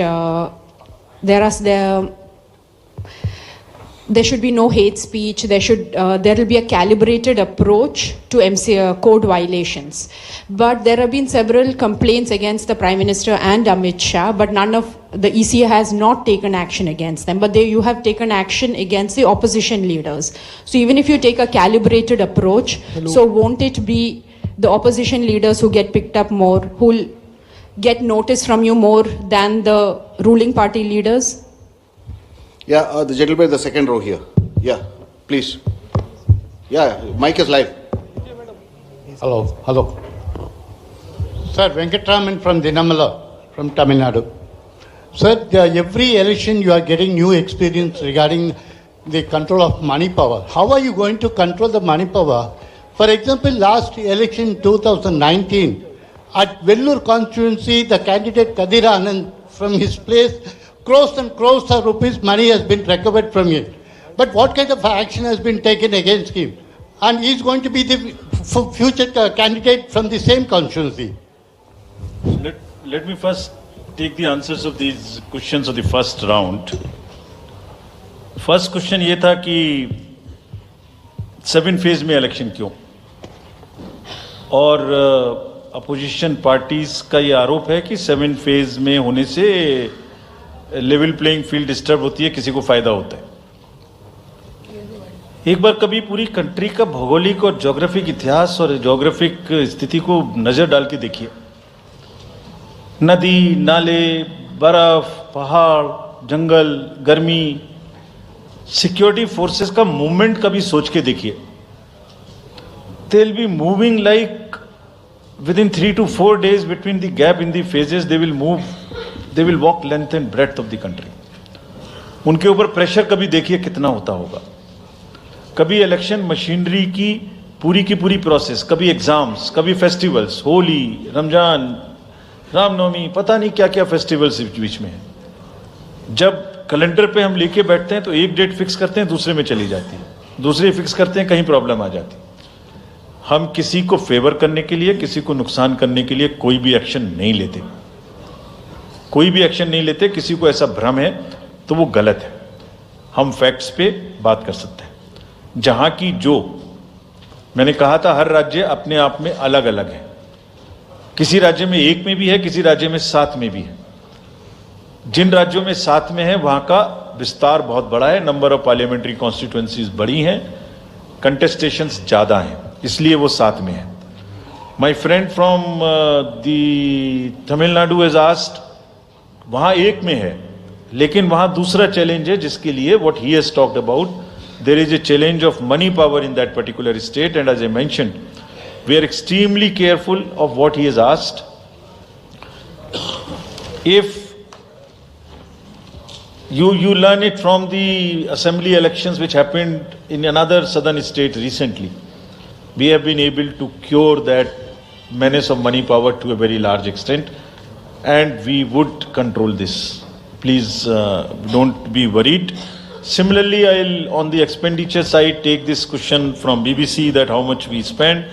there should be no hate speech. There will be a calibrated approach to code violations. But there have been several complaints against the Prime Minister and Amit Shah, but none of the ECA has not taken action against them. But you have taken action against the opposition leaders. So even if you take a calibrated approach, so won't it be the opposition leaders who get picked up more, who will get notice from you more than the ruling party leaders? Yeah, the gentleman in the second row here. Yeah, please. Yeah, mic is live. Hello. Sir, Venkatraman from Dinamala, from Tamil Nadu. Sir, every election you are getting new experience regarding the control of money power. How are you going to control the money power? For example, last election 2019, at Vellore constituency, the candidate Kadir Anand from his place, crores and crores of rupees money has been recovered from him. But what kind of action has been taken against him? And he is going to be the future candidate from the same constituency. Let me first take the answers of these questions of the first round. First question ये था कि 7 phase में election क्यों, और opposition parties का ये आरोप है कि 7 फेज में होने से लेवल प्लेइंग फील्ड डिस्टर्ब होती है, किसी को फायदा होता है. एक बार कभी पूरी कंट्री का भौगोलिक और ज्योग्राफिक इतिहास और ज्योग्राफिक स्थिति को नजर डाल के देखिए. नदी, नाले, बर्फ, पहाड़, जंगल, गर्मी, सिक्योरिटी फोर्सेस का मूवमेंट कभी सोच के देखिए. They will be moving like within 3 to 4 days between the gap in the phases. They will walk length and breadth of the country. उनके ऊपर प्रेशर कभी देखिए कितना होता होगा. कभी इलेक्शन मशीनरी की पूरी प्रोसेस, कभी एग्जाम्स, कभी फेस्टिवल्स, होली, रमजान, रामनवमी, पता नहीं क्या क्या फेस्टिवल्स बीच में है. जब कैलेंडर पे हम लेके बैठते हैं तो एक डेट फिक्स करते हैं, दूसरे में चली जाती है, दूसरे फिक्स करते हैं, कहीं प्रॉब्लम आ जाती है. हम किसी को फेवर करने के लिए, किसी को नुकसान करने के लिए कोई भी एक्शन नहीं लेते, कोई भी एक्शन नहीं लेते. किसी को ऐसा भ्रम है तो वो गलत है. हम फैक्ट्स पे बात कर सकते हैं. जहां की जो मैंने कहा था, हर राज्य अपने आप में अलग अलग है. किसी राज्य में 1 में भी है, किसी राज्य में 7 में भी है. जिन राज्यों में 7 में है वहां का विस्तार बहुत बड़ा है, नंबर ऑफ पार्लियामेंट्री कॉन्स्टिट्यूएंसीज बड़ी हैं, कंटेस्टेशंस ज्यादा हैं, इसलिए वो 7 में है. My friend from the Tamil Nadu has asked, वहां 1 में है, लेकिन वहां दूसरा चैलेंज है जिसके लिए what he has talked about, there is a challenge of money power in that particular state. And as I mentioned, we are extremely careful of what he has asked. If you learn it from the assembly elections which happened in another southern state recently. We have been able to cure that menace of money power to a very large extent, and we would control this. Please don't be worried. Similarly, I'll on the expenditure side take this question from BBC that how much we spend.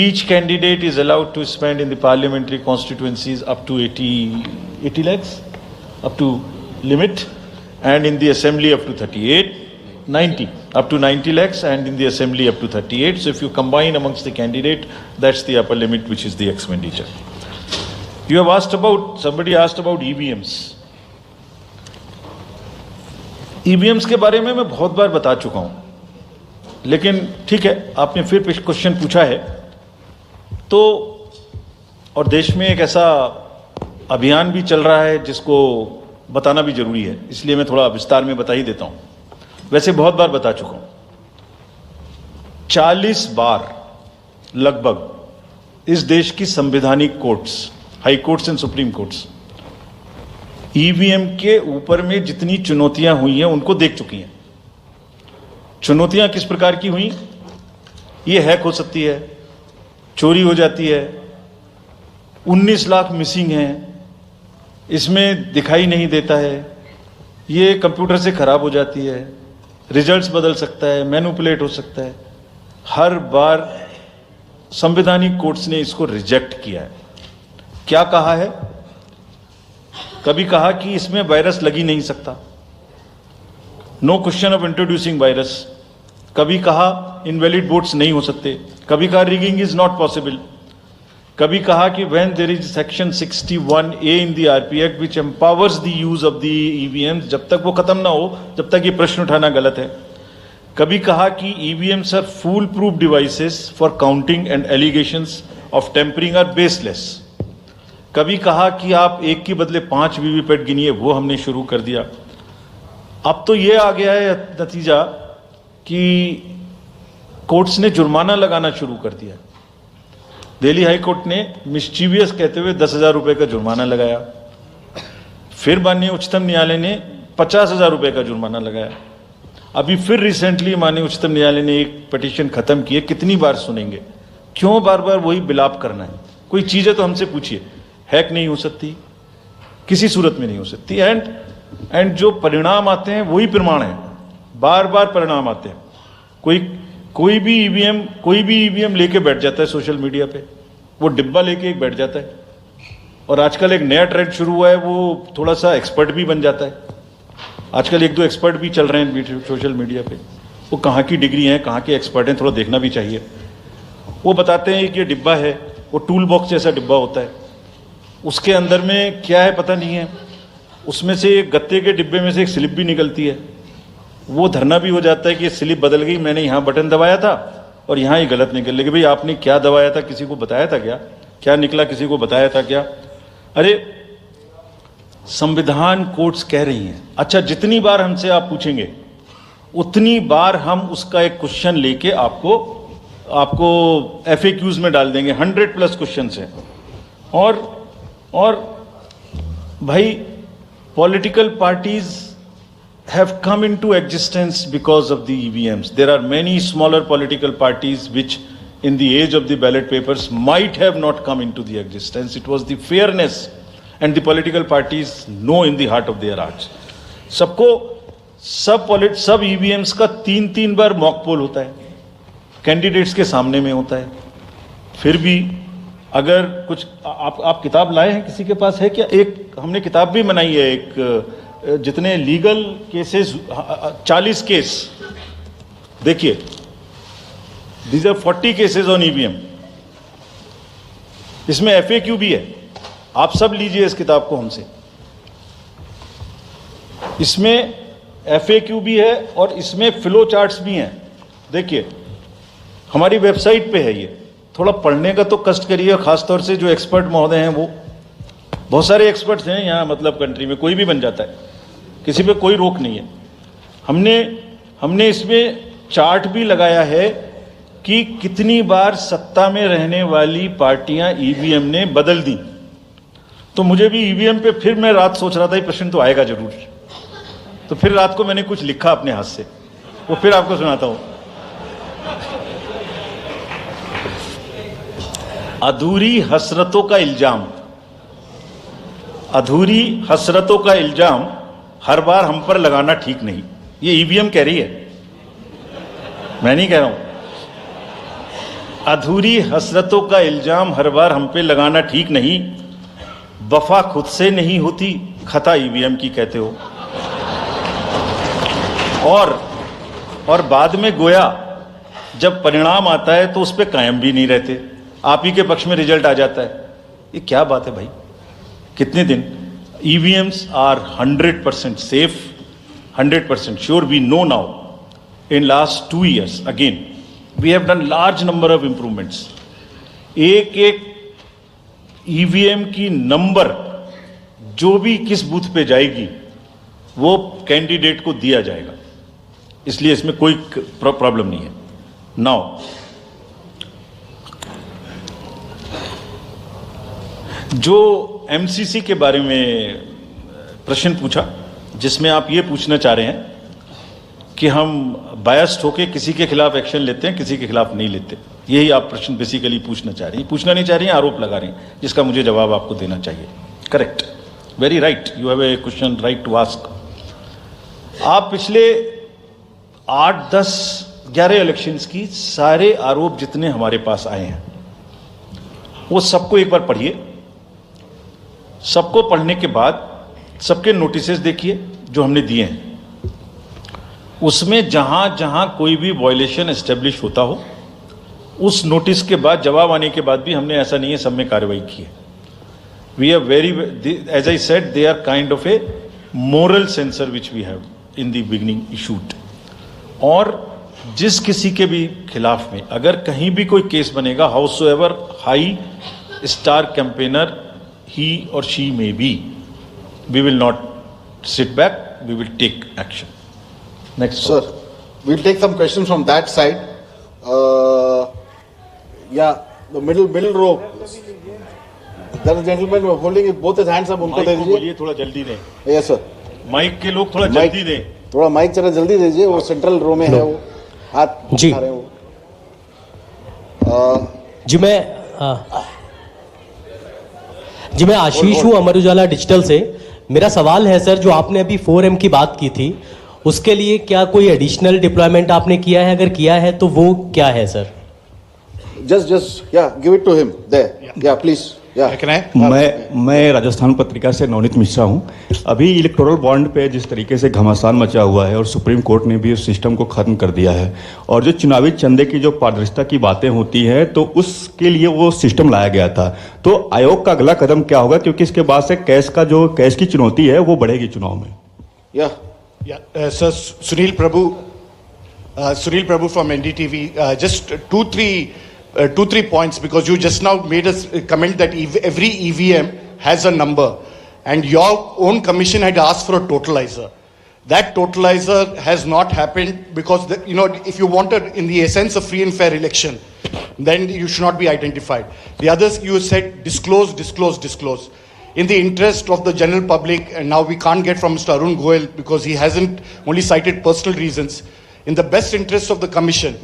Each candidate is allowed to spend in the parliamentary constituencies up to 80 lakhs, up to limit. And in the assembly up to 90, up to 90 lakhs, and in the assembly up to 38. So if you combine amongst the candidate, that's the upper limit, which is the expenditure. You have asked about, somebody asked about EVMs. EVMs के बारे में मैं बहुत बार बता चुका हूं, लेकिन ठीक है, आपने फिर क्वेश्चन पूछा है तो, और देश में एक ऐसा अभियान भी चल रहा है जिसको बताना भी जरूरी है, इसलिए मैं थोड़ा विस्तार में बता ही देता हूं. वैसे बहुत बार बता चुका हूं, 40 बार लगभग इस देश की संवैधानिक courts, high courts and supreme courts EVM के ऊपर में जितनी चुनौतियां हुई हैं उनको देख चुकी हैं. चुनौतियां किस प्रकार की हुई? ये हैक हो सकती है, चोरी हो जाती है, 19 लाख मिसिंग हैं, इसमें दिखाई नहीं देता है, ये कंप्यूटर से खराब हो जाती है, रिजल्ट्स बदल सकता है, मैनिपुलेट हो सकता है। हर बार संवैधानिक कोर्ट्स ने इसको रिजेक्ट किया है। क्या कहा है? कभी कहा कि इसमें वायरस लग ही नहीं सकता, no question of introducing virus. कभी कहा इनवैलिड वोट्स नहीं हो सकते, कभी कहा रिगिंग इज नॉट पॉसिबल, कभी कहा कि when there is section 61A in the RP act which empowers the use of the EVMs, जब तक वो खत्म ना हो जब तक ये प्रश्न उठाना गलत है। कभी कहा कि EVMs are fool proof devices for counting and allegations of tampering are baseless. कभी कहा कि आप एक के बदले 5 वीवीपैट गिनिए, वो हमने शुरू कर दिया। अब तो ये आ गया है नतीजा कि कोर्ट्स ने जुर्माना लगाना शुरू कर दिया। दिल्ली हाई कोर्ट ने मिस्चीवियस कहते हुए 10,000 रुपए का जुर्माना लगाया, फिर माननीय उच्चतम न्यायालय ने 50,000 रुपए का जुर्माना लगाया। अभी फिर रिसेंटली माननीय उच्चतम न्यायालय ने एक पिटीशन खत्म की है। कितनी बार सुनेंगे? क्यों बार बार वही बिलाप करना है? कोई चीज़ है तो हमसे पूछिए। हैक नहीं हो सकती, किसी सूरत में नहीं हो सकती, एंड जो परिणाम आते हैं वही प्रमाण है, बार बार परिणाम आते हैं। कोई भी ईवीएम लेके बैठ जाता है सोशल मीडिया पे, वो डिब्बा लेके एक बैठ जाता है, और आजकल एक नया ट्रेंड शुरू हुआ है, वो थोड़ा सा एक्सपर्ट भी बन जाता है। आजकल 1-2 एक्सपर्ट भी चल रहे हैं सोशल मीडिया पे, वो कहाँ की डिग्री हैं, कहाँ के एक्सपर्ट हैं, थोड़ा देखना भी चाहिए। वो बताते हैं कि ये डिब्बा है, वो टूल बॉक्स जैसा डिब्बा होता है, उसके अंदर में क्या है पता नहीं है, उसमें से एक गत्ते के डिब्बे में से एक स्लिप भी निकलती है। वो धरना भी हो जाता है कि ये स्लिप बदल गई, मैंने यहाँ बटन दबाया था और यहाँ ही गलत निकल गई। भाई आपने क्या दबाया था, किसी को बताया था क्या? क्या निकला, किसी को बताया था क्या? अरे संविधान कोर्ट्स कह रही हैं। अच्छा, जितनी बार हमसे आप पूछेंगे उतनी बार हम उसका एक क्वेश्चन लेके आपको FAQs में डाल देंगे। 100+ क्वेश्चन हैं। और भाई political parties have come into existence because of the EVMs. There are many smaller political parties which in the age of the ballot papers might have not come into the existence. It was the fairness and the political parties know in the heart of their hearts. सब EVMs का 3 बार mock poll होता है, candidates के सामने में होता है। फिर भी अगर कुछ आप किताब लाए हैं, किसी के पास है क्या? एक हमने किताब भी बनाई है, एक जितने लीगल केसेस 40 केस, देखिए these are 40 cases on EVM. इसमें FAQ भी है, आप सब लीजिए इस किताब को हमसे। इसमें FAQ भी है और इसमें फ्लो चार्ट्स भी हैं। देखिए हमारी वेबसाइट पे है ये, थोड़ा पढ़ने का तो कष्ट करिए, खासतौर से जो एक्सपर्ट महोदय हैं, वो बहुत सारे एक्सपर्ट्स हैं यहाँ, मतलब कंट्री में कोई भी बन जाता है, किसी पे कोई रोक नहीं है। हमने इसमें चार्ट भी लगाया है कि कितनी बार सत्ता में रहने वाली पार्टियां ईवीएम ने बदल दी। तो मुझे भी ईवीएम पे फिर मैं रात सोच रहा था ये प्रश्न तो आएगा जरूर, तो फिर रात को मैंने कुछ लिखा अपने हाथ से, वो फिर आपको सुनाता हूं। अधूरी हसरतों का इल्जाम, अधूरी हसरतों का इल्जाम हर बार हम पर लगाना ठीक नहीं। ये ईवीएम कह रही है, मैं नहीं कह रहा हूं। अधूरी हसरतों का इल्जाम हर बार हम पे लगाना ठीक नहीं। वफा खुद से नहीं होती, खता ईवीएम की कहते हो। और बाद में गोया जब परिणाम आता है तो उस पर कायम भी नहीं रहते, आप ही के पक्ष में रिजल्ट आ जाता है। ये क्या बात है भाई? कितने दिन? EVMs are 100% safe, 100% sure. We know now in last 2 years again we have done large number of improvements. एक ईवीएम की नंबर जो भी किस बूथ पे जाएगी वो कैंडिडेट को दिया जाएगा, इसलिए इसमें कोई प्रॉब्लम नहीं है। नाउ जो एमसीसी के बारे में प्रश्न पूछा, जिसमें आप ये पूछना चाह रहे हैं कि हम बायस्ड होके किसी के खिलाफ एक्शन लेते हैं, किसी के खिलाफ नहीं लेते। यही आप प्रश्न बेसिकली पूछना चाह रही हैं, पूछना नहीं चाह रही हैं, आरोप लगा रही हैं, जिसका मुझे जवाब आपको देना चाहिए। Correct, very right, you have a question right to ask. आप पिछले 8, 10, 11 इलेक्शंस की सारे आरोप जितने हमारे पास आए हैं वो सबको एक बार पढ़िए। सबको पढ़ने के बाद सबके नोटिसेस देखिए जो हमने दिए हैं। उसमें जहां जहां कोई भी वायलेशन एस्टेब्लिश होता हो, उस नोटिस के बाद, जवाब आने के बाद भी हमने, ऐसा नहीं है सब में कार्रवाई की है। We are very, as I said, they are kind of a moral censor which we have in the beginning issued. और जिस किसी के भी खिलाफ में अगर कहीं भी कोई केस बनेगा, howsoever high star campaigner he or she may be, we will not sit back, we will take action. Next. Sir, we'll take some questions from that side. Yeah, the middle row. There is a gentleman holding both his hands up. उनको दे दीजिए। बोलिए थोड़ा जल्दी दें। Yes sir. Mic के लोग थोड़ा जल्दी दें। थोड़ा माइक जरा जल्दी दीजिए, वो सेंट्रल रो में है, वो हाथ जी। उठा रहे हैं वो। जी मैं आशीष हूँ, अमर उजाला डिजिटल से। मेरा सवाल है सर, जो आपने अभी 4M की बात की थी, उसके लिए क्या कोई एडिशनल डिप्लॉयमेंट आपने किया है? अगर किया है तो वो क्या है sir? Just yeah, give it to him there. Yeah, please. Yeah. मैं राजस्थान पत्रिका से नवनीत मिश्रा हूं। अभी इलेक्टोरल बॉन्ड पे जिस तरीके से घमासान मचा हुआ है और सुप्रीम कोर्ट ने भी उस सिस्टम को खत्म कर दिया है, और जो चुनावी चंदे की जो पारदर्शिता की बातें होती हैं, तो उसके लिए वो सिस्टम लाया गया था। तो आयोग का अगला कदम क्या होगा, क्योंकि इसके बाद से कैश की चुनौती है वो बढ़ेगी चुनाव में। Sir, Sunil Prabhu from NDTV. Just two, three points, because you just now made a comment that every EVM has a number, and your own commission had asked for a totalizer. That totalizer has not happened because if you wanted, in the essence, a free and fair election, then you should not be identified. The others, you said disclose. In the interest of the general public, and now we can't get from Mr. Arun Goel because he hasn't, only cited personal reasons. In the best interest of the commission,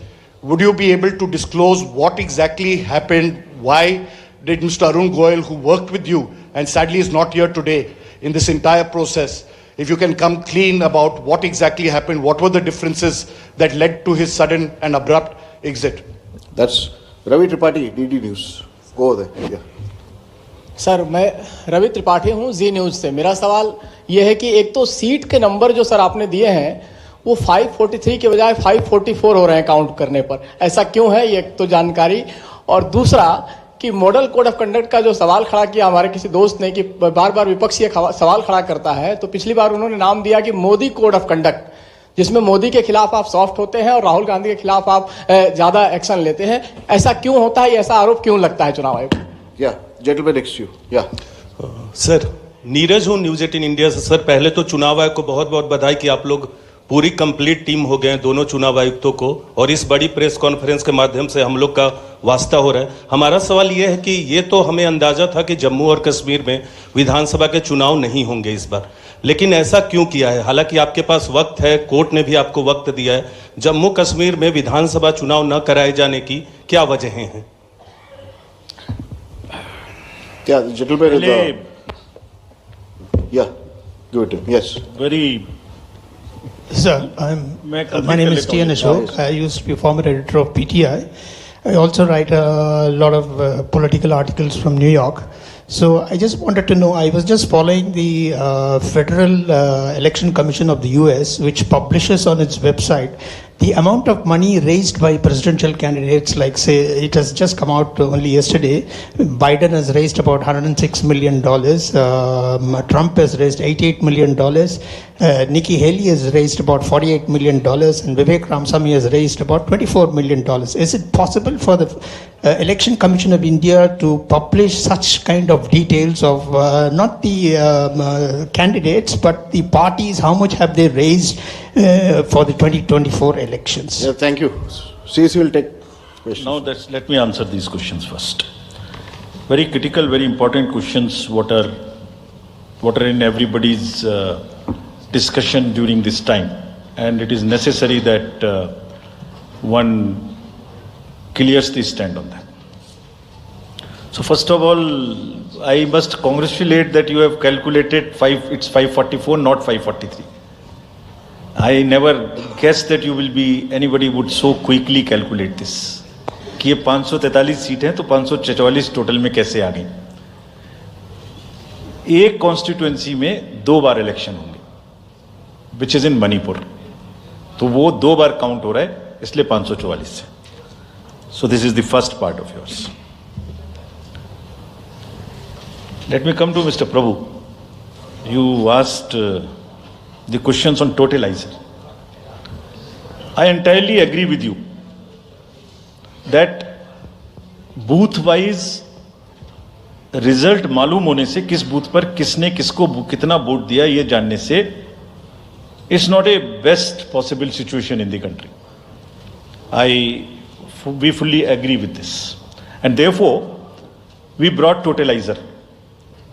would you be able to disclose what exactly happened? Why did Mr. Arun Goel, who worked with you and sadly is not here today in this entire process, if you can come clean about what exactly happened, what were the differences that led to his sudden and abrupt exit? That's Ravi Tripathi, DD News. Go there. Yeah. Sir, मैं रवि त्रिपाठी हूँ, जी news से। मेरा सवाल ये है कि एक तो सीट के नंबर जो सर आपने दिए हैं वो 543 के बजाय 544 हो रहे हैं काउंट करने पर, ऐसा क्यों है? ये तो जानकारी। और दूसरा कि मॉडल कोड ऑफ कंडक्ट का जो सवाल खड़ा किया हमारे किसी दोस्त ने कि बार बार विपक्ष ये सवाल खड़ा करता है, तो पिछली बार उन्होंने नाम दिया कि मोदी कोड ऑफ कंडक्ट, जिसमें मोदी के खिलाफ आप सॉफ्ट होते हैं और राहुल गांधी के खिलाफ आप ज़्यादा एक्शन लेते हैं। ऐसा क्यों होता है? ऐसा आरोप क्यों लगता है चुनाव आयोग? Yeah, gentleman next to you. Yeah. Sir, Neeraj हूँ, न्यूज़ 18 इंडिया से। सर, पहले तो चुनाव आयोग को बहुत बहुत बधाई कि आप लोग पूरी कंप्लीट टीम हो गए हैं, दोनों चुनाव आयुक्तों को, और इस बड़ी प्रेस कॉन्फ्रेंस के माध्यम से हम लोग का वास्ता हो रहा है। हमारा सवाल ये है कि ये तो हमें अंदाजा था कि जम्मू और कश्मीर में विधानसभा के चुनाव नहीं होंगे इस बार, लेकिन ऐसा क्यों किया है? हालांकि आपके पास वक्त है, कोर्ट ने भी आपको वक्त दिया है। जम्मू कश्मीर में विधानसभा चुनाव न कराए जाने की क्या वजहें हैं? Yeah, the gentleman. Yeah, give it to him. Yes. Very. Sir, my name is T.N. Ashok. I used to be former editor of PTI. I also write a lot of political articles from New York. So I just wanted to know, I was just following the Federal Election Commission of the US, which publishes on its website the amount of money raised by presidential candidates. Like, say, it has just come out only yesterday. Biden has raised about $106 million. Trump has raised $88 million. Nikki Haley has raised about $48 million. And Vivek Ramaswamy has raised about $24 million. Is it possible for the Election Commission of India to publish such kind of details of not the candidates, but the parties? How much have they raised for the 2024 elections? Yeah, thank you. CSC will take questions. Now let me answer these questions first. Very critical, very important questions. What are in everybody's discussion during this time? and it is necessary that one clears the stand on that. So first of all, I must congratulate that you have calculated it's 544, not 543. I never guessed that anybody would so quickly calculate this. कि ये 543 seat हैं तो 544 total में कैसे आ गई. एक constituency में 2 बार election होंगे, विच इज इन मणिपुर, तो वो 2 बार काउंट हो रहा है, इसलिए 544 से. So this is the first part of yours. Let me come to mister Prabhu. You asked the questions on totaliser. I entirely agree with you that booth wise result मालूम होने से, किस बूथ पर किसने किसको कितना वोट दिया ये जानने से, it's not a best possible situation in the country. We fully agree with this and therefore we brought totaliser.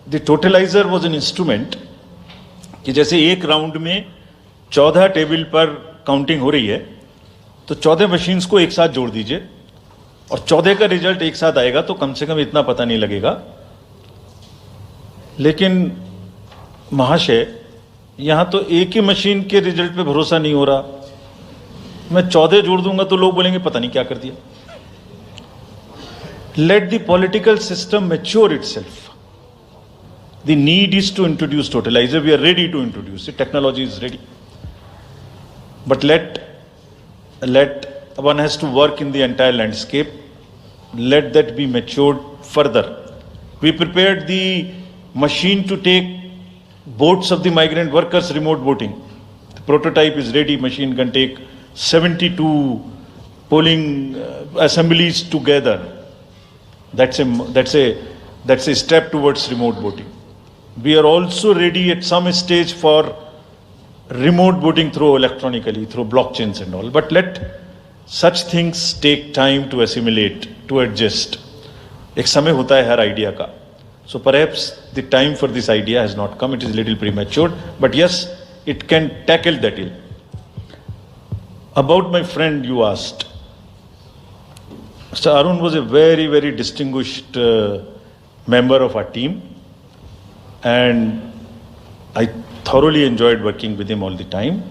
The totaliser was an instrument कि जैसे एक राउंड में 14 टेबल पर काउंटिंग हो रही है, तो 14 मशीन्स को एक साथ जोड़ दीजिए और 14 का रिजल्ट एक साथ आएगा, तो कम से कम इतना पता नहीं लगेगा. लेकिन महाशय, यहां तो एक ही मशीन के रिजल्ट पे भरोसा नहीं हो रहा. मैं 14 जोड़ दूंगा तो लोग बोलेंगे पता नहीं क्या कर दिया. Let the political system mature itself. The need is to introduce totaliser. We are ready to introduce it. Technology is ready. But let one has to work in the entire landscape. Let that be matured further. We prepared the machine to take votes of the migrant workers remote voting. The prototype is ready. Machine can take 72 polling assemblies together. That's a step towards remote voting. We are also ready at some stage for remote voting through electronically, through blockchains and all. But let such things take time to assimilate, to adjust. एक समय होता है हर idea का. So perhaps the time for this idea has not come. It is a little premature. But yes, it can tackle that ill. About my friend you asked. Mr. Arun was a very, very distinguished member of our team. And I thoroughly enjoyed working with him all the time.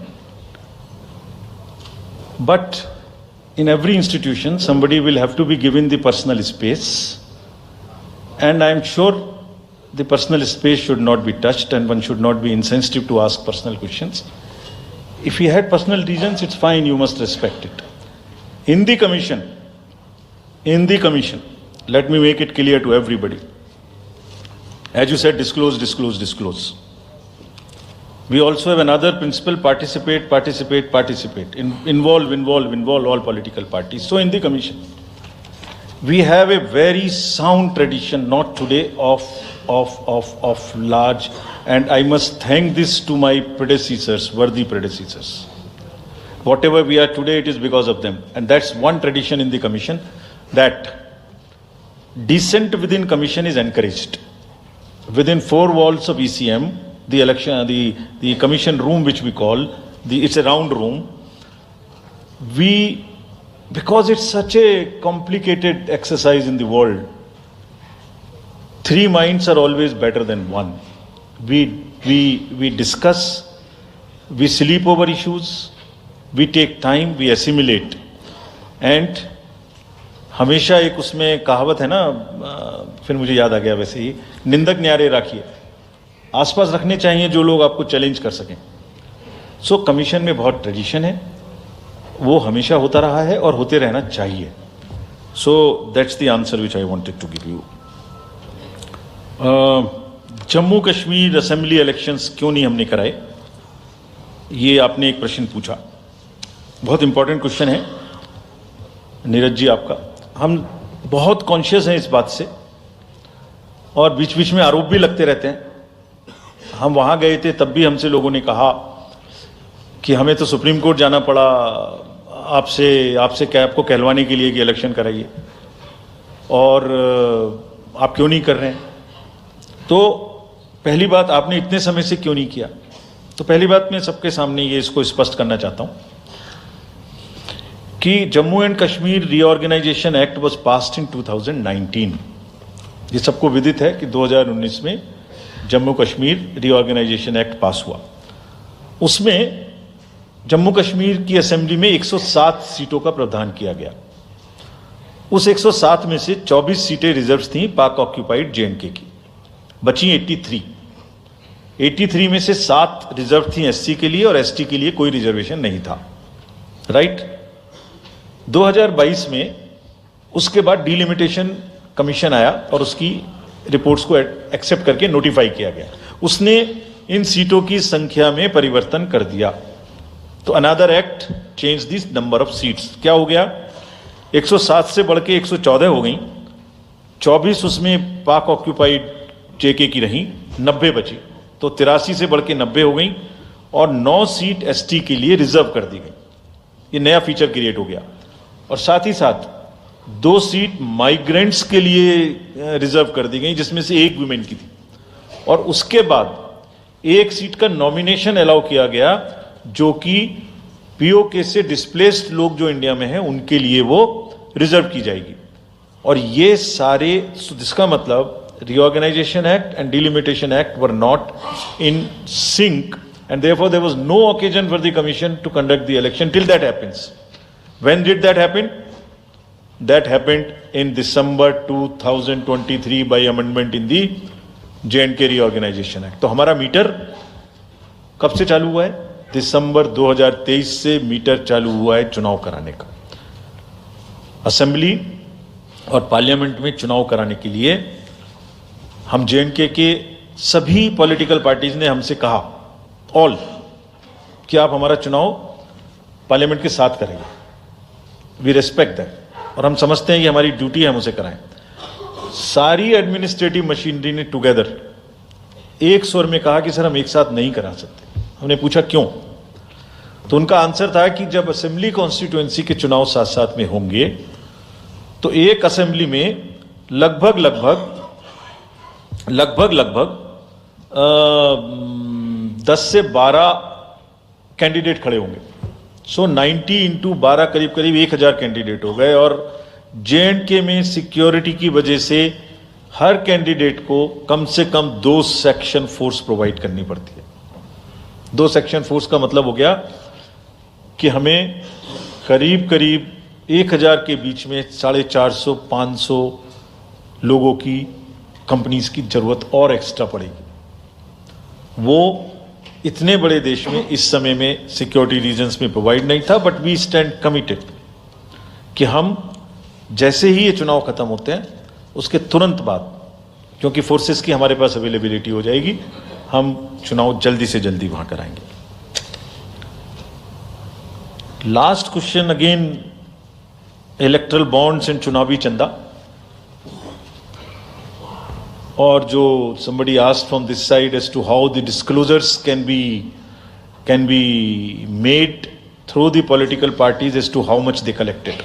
But in every institution, somebody will have to be given the personal space. And I'm sure the personal space should not be touched and one should not be insensitive to ask personal questions. If he had personal reasons, it's fine, you must respect it. In the commission, let me make it clear to everybody. As you said, disclose. We also have another principle: participate. Involve all political parties. So in the commission, we have a very sound tradition, not today, of large, and I must thank this to my predecessors, worthy predecessors. Whatever we are today, it is because of them. And that's one tradition in the commission, that dissent within commission is encouraged. Within 4 walls of ECM, the commission room, which we call, it's a round room. Because it's such a complicated exercise in the world, 3 minds are always better than 1. We discuss, we sleep over issues, we take time, we assimilate. And हमेशा एक उसमें कहावत है ना, फिर मुझे याद आ गया, वैसे ही, निंदक न्यारे राखिए. आसपास रखने चाहिए जो लोग आपको चैलेंज कर सकें. सो कमीशन में बहुत ट्रेडिशन है, वो हमेशा होता रहा है और होते रहना चाहिए. So that's the answer which I wanted to give you. Jammu Kashmir assembly elections क्यों नहीं हमने कराए, ये आपने एक प्रश्न पूछा. बहुत इंपॉर्टेंट क्वेश्चन है नीरज जी आपका. हम बहुत कॉन्शियस हैं इस बात से और बीच बीच में आरोप भी लगते रहते हैं. हम वहाँ गए थे, तब भी हमसे लोगों ने कहा कि हमें तो सुप्रीम कोर्ट जाना पड़ा आपसे क्या आपको कहलवाने के लिए कि इलेक्शन कराइए, और आप क्यों नहीं कर रहे हैं. तो पहली बात, आपने इतने समय से क्यों नहीं किया. तो पहली बात मैं सबके सामने ये इसको स्पष्ट करना चाहता हूं कि Jammu and Kashmir reorganisation act was passed in 2019। ये सबको विदित है कि 2019 में Jammu Kashmir reorganisation act pass हुआ। उसमें जम्मू कश्मीर की असेंबली में 107 सीटों का प्रावधान किया गया। उस 107 में से 24 सीटें रिजर्व थीं पाक ऑक्यूपाइड J&K की, बची 83 में से 7 रिजर्व थी SC के लिए और ST के लिए कोई रिजर्वेशन नहीं था, राइट। 2022 में उसके बाद डिलिमिटेशन कमीशन आया और उसकी रिपोर्ट्स को एक्सेप्ट करके नोटिफाई किया गया। उसने इन सीटों की संख्या में परिवर्तन कर दिया। तो another act change this number of seats. क्या हो गया, 107 से बढ़ के 114 हो गई, 24 उसमें पाक ऑक्यूपाइड JK की रही, 90 बची, तो 83 से बढ़ के 90 हो गई और 9 सीट ST के लिए रिजर्व कर दी गई। ये नया फीचर क्रिएट हो गया। और साथ ही साथ 2 सीट माइग्रेंट्स के लिए रिजर्व कर दी गई, जिसमें से 1 वुमेन की थी। और उसके बाद 1 सीट का नॉमिनेशन अलाउ किया गया, जो कि POK से डिस्प्लेस्ड लोग जो इंडिया में हैं उनके लिए वो रिजर्व की जाएगी। और ये सारे, जिसका मतलब Reorganization Act and Delimitation Act were not in sync, and therefore there was no occasion for the commission to conduct the election till that happens. When did that happen? That happened in December 2023 by amendment in the J&K Reorganization Act. तो हमारा metre कब से चालू हुआ है? दिसंबर 2023 से metre चालू हुआ है चुनाव कराने का। असेंबली और पार्लियामेंट में चुनाव कराने के लिए हम J&K के सभी पॉलिटिकल पार्टीज ने हमसे कहा, ऑल, कि आप हमारा चुनाव पार्लियामेंट के साथ करेंगे। वी रेस्पेक्ट दैट और हम समझते हैं कि हमारी ड्यूटी है, हम उसे कराएं। सारी एडमिनिस्ट्रेटिव मशीनरी ने टुगेदर एक स्वर में कहा कि सर हम एक साथ नहीं करा सकते। हमने पूछा क्यों, तो उनका आंसर था कि जब असेंबली कॉन्स्टिट्यूएंसी के चुनाव साथ साथ में होंगे तो एक असेंबली में लगभग 10 से 12 कैंडिडेट खड़े होंगे। सो 90 इंटू 12 करीब 1000 कैंडिडेट हो गए। और J&K में सिक्योरिटी की वजह से हर कैंडिडेट को कम से कम 2 सेक्शन फोर्स प्रोवाइड करनी पड़ती है। 2 सेक्शन फोर्स का मतलब हो गया कि हमें करीब 1000 के बीच में 450-500 लोगों की कंपनीज की जरूरत और एक्स्ट्रा पड़ेगी। वो इतने बड़े देश में इस समय में सिक्योरिटी रीजंस में प्रोवाइड नहीं था। बट वी स्टैंड कमिटेड कि हम जैसे ही ये चुनाव खत्म होते हैं उसके तुरंत बाद, क्योंकि फोर्सेस की हमारे पास अवेलेबिलिटी हो जाएगी, हम चुनाव जल्दी से जल्दी वहां कराएंगे। Last question again, erectile bonds and चुनावी चंदा। और जो somebody asked from this side as to how the disclosures can be made through the political parties as to how much they collected.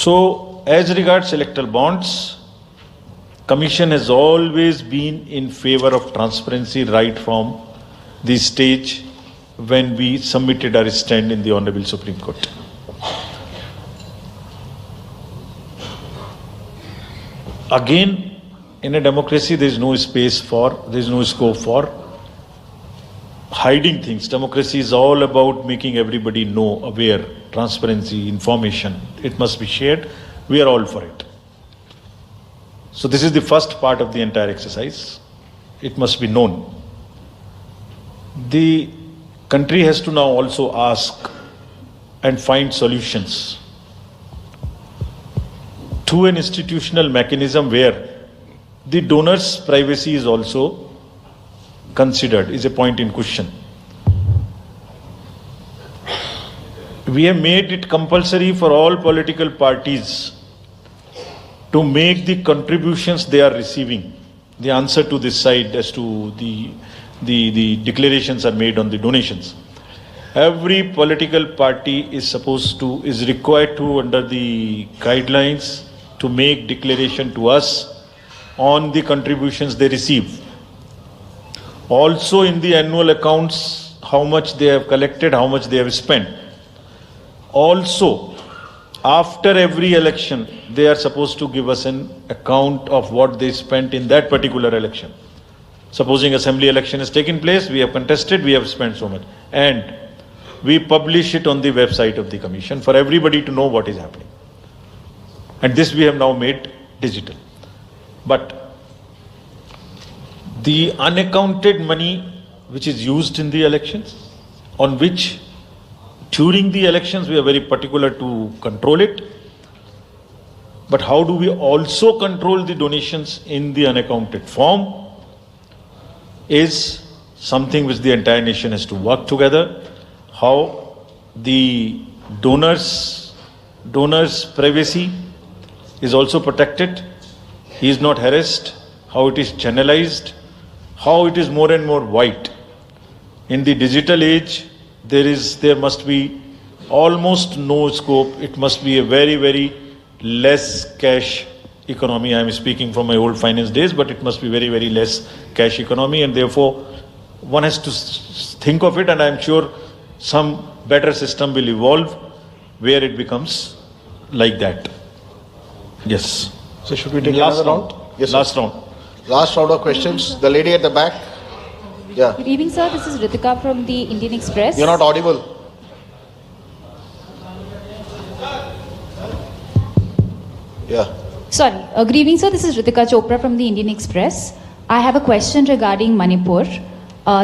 So as regards electoral bonds, Commission has always been in favor of transparency right from the stage when we submitted our stand in the Honorable Supreme Court. Again, in a democracy, there is no scope for hiding things. Democracy is all about making everybody know, aware, transparency, information. It must be shared. We are all for it. So this is the first part of the entire exercise. It must be known. The country has to now also ask and find solutions through an institutional mechanism where the donor's privacy is also considered, is a point in question. We have made it compulsory for all political parties to make the contributions they are receiving. The answer to this side as to the declarations are made on the donations. Every political party is required to, under the guidelines, to make declaration to us on the contributions they receive. also in the annual accounts how much they have collected, how much they have spent. Also, after every election, they are supposed to give us an account of what they spent in that particular election. Supposing assembly election has taken place, we have contested, we have spent so much. And we publish it on the website of the commission for everybody to know what is happening. And this we have now made digital. But the unaccounted money which is used in the elections, on which during the elections we are very particular to control it. But how do we also control the donations in the unaccounted form is something which the entire nation has to work together. How the donors' privacy is also protected, he is not harassed, how it is channelized, how it is more and more white. In the digital age, there must be almost no scope. It must be a very, very less cash economy. I am speaking from my old finance days, but it must be very, very less cash economy, and therefore one has to think of it, and I am sure some better system will evolve where it becomes like that. Yes. So should we take Last another round? round? Yes, Last sir. round. Last round of questions. The lady at the back. Yeah. Good evening, sir. This is Ritika from the Indian Express. You're not audible. Yeah. Sorry. Good evening, sir. This is Ritika Chopra from the Indian Express. I have a question regarding Manipur.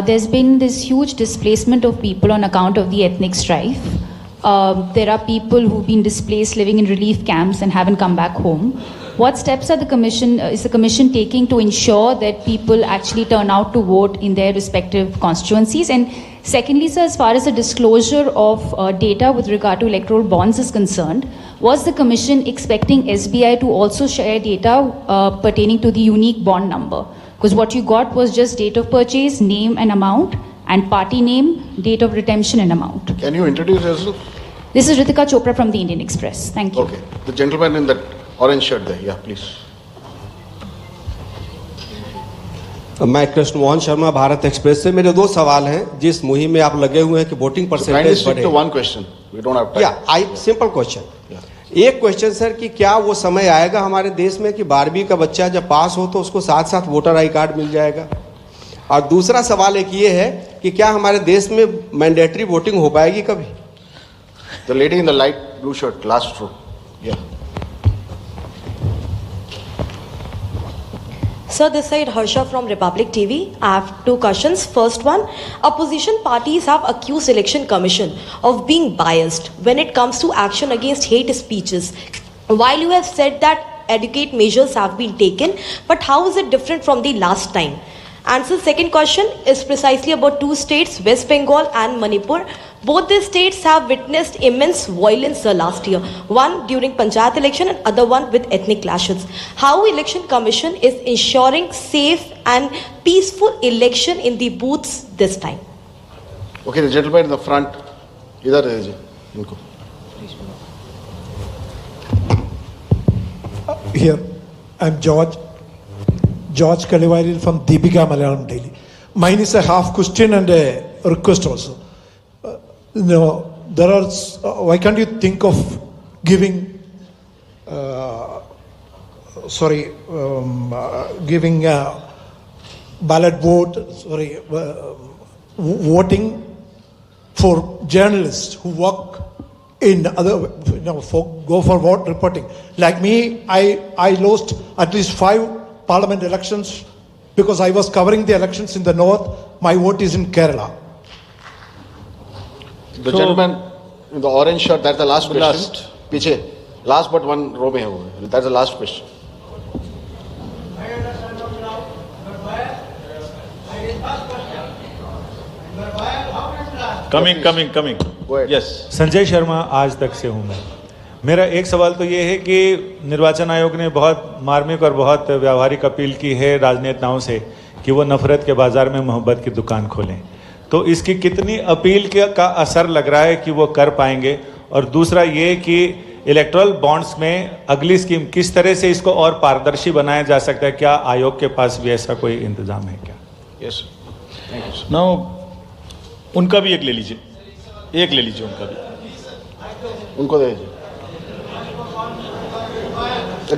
There's been this huge displacement of people on account of the ethnic strife. There are people who've been displaced living in relief camps and haven't come back home. What steps are is the commission taking to ensure that people actually turn out to vote in their respective constituencies? And secondly, sir, as far as the disclosure of data with regard to electoral bonds is concerned, was the commission expecting SBI to also share data pertaining to the unique bond number? Because what you got was just date of purchase, name and amount, and party name, date of redemption and amount. Can you introduce yourself? This is Ritika Chopra from the Indian Express. Thank you. Okay. The gentleman in that orange shirt there. Yeah, please. मैं Krishna Mohan Sharma Bharat express से मेरे दो सवाल हैं जिस मुहिम में आप लगे हुए हैं कि वोटिंग Kindly परसेंटेज stick बढ़े to one question. We don't have time. या सिंपल क्वेश्चन एक क्वेश्चन सर कि क्या वो समय आएगा हमारे देश में कि 12वीं का बच्चा जब पास हो तो उसको साथ साथ वोटर आई कार्ड मिल जाएगा और दूसरा सवाल एक ये है कि क्या हमारे देश में मैंडेटरी वोटिंग हो पाएगी कभी The lady in the light blue shirt, last row. Yeah. Sir, this side Harsha from Republic TV. I have two questions. First one, opposition parties have accused Election Commission of being biased when it comes to action against hate speeches. While you have said that adequate measures have been taken, but how is it different from the last time? And so second question is precisely about two states, West Bengal and Manipur. Both these states have witnessed immense violence last year. One during Panchayat election and other one with ethnic clashes. How Election Commission is ensuring safe and peaceful election in the booths this time? Okay, the gentleman in the front. Idhar दीजिए इनको. Here, I'm George Kaliwari from Deepika Malayalam Daily. Mine is a half question and a request also. There are. Why can't you think of giving? Giving a ballot vote. Voting for journalists who work in other. Go for vote reporting. Like me, I lost at least 5 parliament elections because I was covering the elections in the north. My vote is in Kerala. The gentleman in the orange shirt, that's the last question. पीछे, last but one row में है वो. That's the last question. Coming. Yes. Sanjay Sharma आज तक से हूँ मैं. मेरा एक सवाल तो ये है कि निर्वाचन आयोग ने बहुत मार्मिक और बहुत व्यावहारिक अपील की है राजनेताओं से कि वो नफरत के बाजार में मोहब्बत की दुकान खोलें. तो इसकी कितनी अपील का असर लग रहा है कि वो कर पाएंगे? और दूसरा ये कि इलेक्टोरल बॉन्ड्स में अगली स्कीम किस तरह से इसको और पारदर्शी बनाया जा सकता है? क्या आयोग के पास भी ऐसा कोई इंतजाम है क्या? Yes. नाउ उनका भी एक ले लीजिए, उनका भी, उनको दे दीजिए।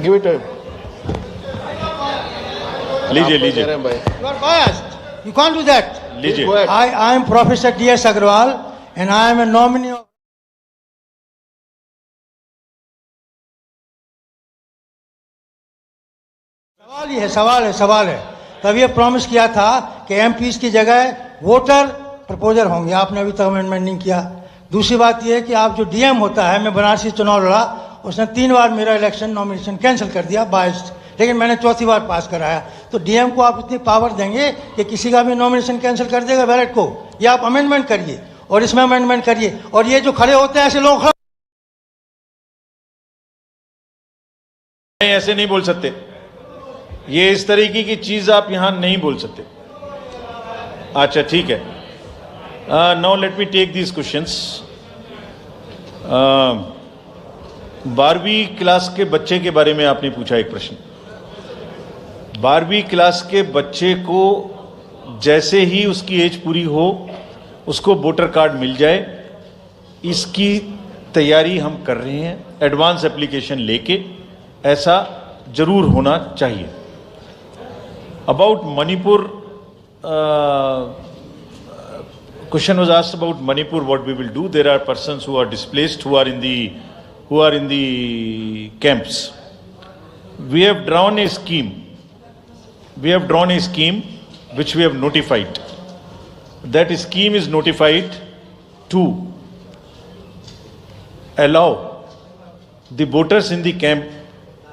गिव इट लीजिए। You are biased. You can't do that. लीजिए। I am Professor D.S. Agrawal and I am a nominee of सवाल है। तब ये प्रॉमिस किया था कि एमपीज की जगह वोटर प्रपोजर होंगे, आपने अभी तक अमेंडमेंट नहीं किया। दूसरी बात ये है कि आप जो डीएम होता है, मैं बनारस से चुनाव लड़ा, उसने 3 बार मेरा इलेक्शन नॉमिनेशन कैंसिल कर दिया बायस्ड, लेकिन मैंने 4थी बार पास कराया। तो डीएम को आप इतनी पावर देंगे कि किसी का भी नॉमिनेशन कैंसिल कर देगा बैलेट को? या आप अमेंडमेंट करिए और इसमें अमेंडमेंट करिए। और ये जो खड़े होते हैं ऐसे लोग ऐसे नहीं बोल सकते, ये इस तरीके की चीज आप यहां नहीं बोल सकते। अच्छा ठीक है, now let me take these questions. 12वीं क्लास के बच्चे के बारे में आपने पूछा एक प्रश्न। 12वीं क्लास के बच्चे को जैसे ही उसकी एज पूरी हो उसको वोटर कार्ड मिल जाए, इसकी तैयारी हम कर रहे हैं। एडवांस एप्लीकेशन लेके ऐसा जरूर होना चाहिए। About Manipur, question was asked about Manipur, what we will do. There are persons who are displaced, who are in the camps. We have drawn a scheme. Which we have notified. That scheme is notified to allow the voters in the camp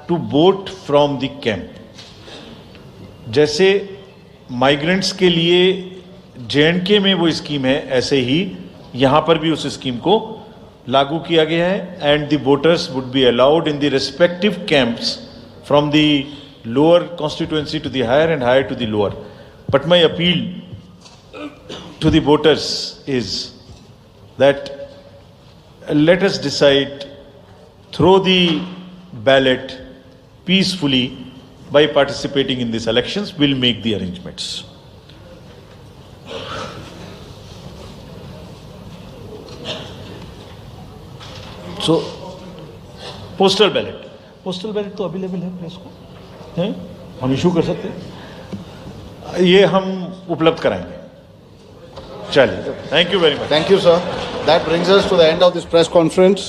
to vote from the camp. जैसे migrants के लिए JNK में वो scheme है, ऐसे ही यहाँ पर भी उस स्कीम को लागू किया गया है। And the voters would be allowed in the respective camps from the lower constituency to the higher and higher to the lower. But my appeal to the voters is that let us decide through the ballot peacefully by participating in these elections. We'll make the arrangements. So, postal ballot तो available है press को, हैं? हम issue कर सकते हैं, ये हम उपलब्ध कराएंगे. चलिए, thank you very much. Thank you, sir. That brings us to the end of this press conference.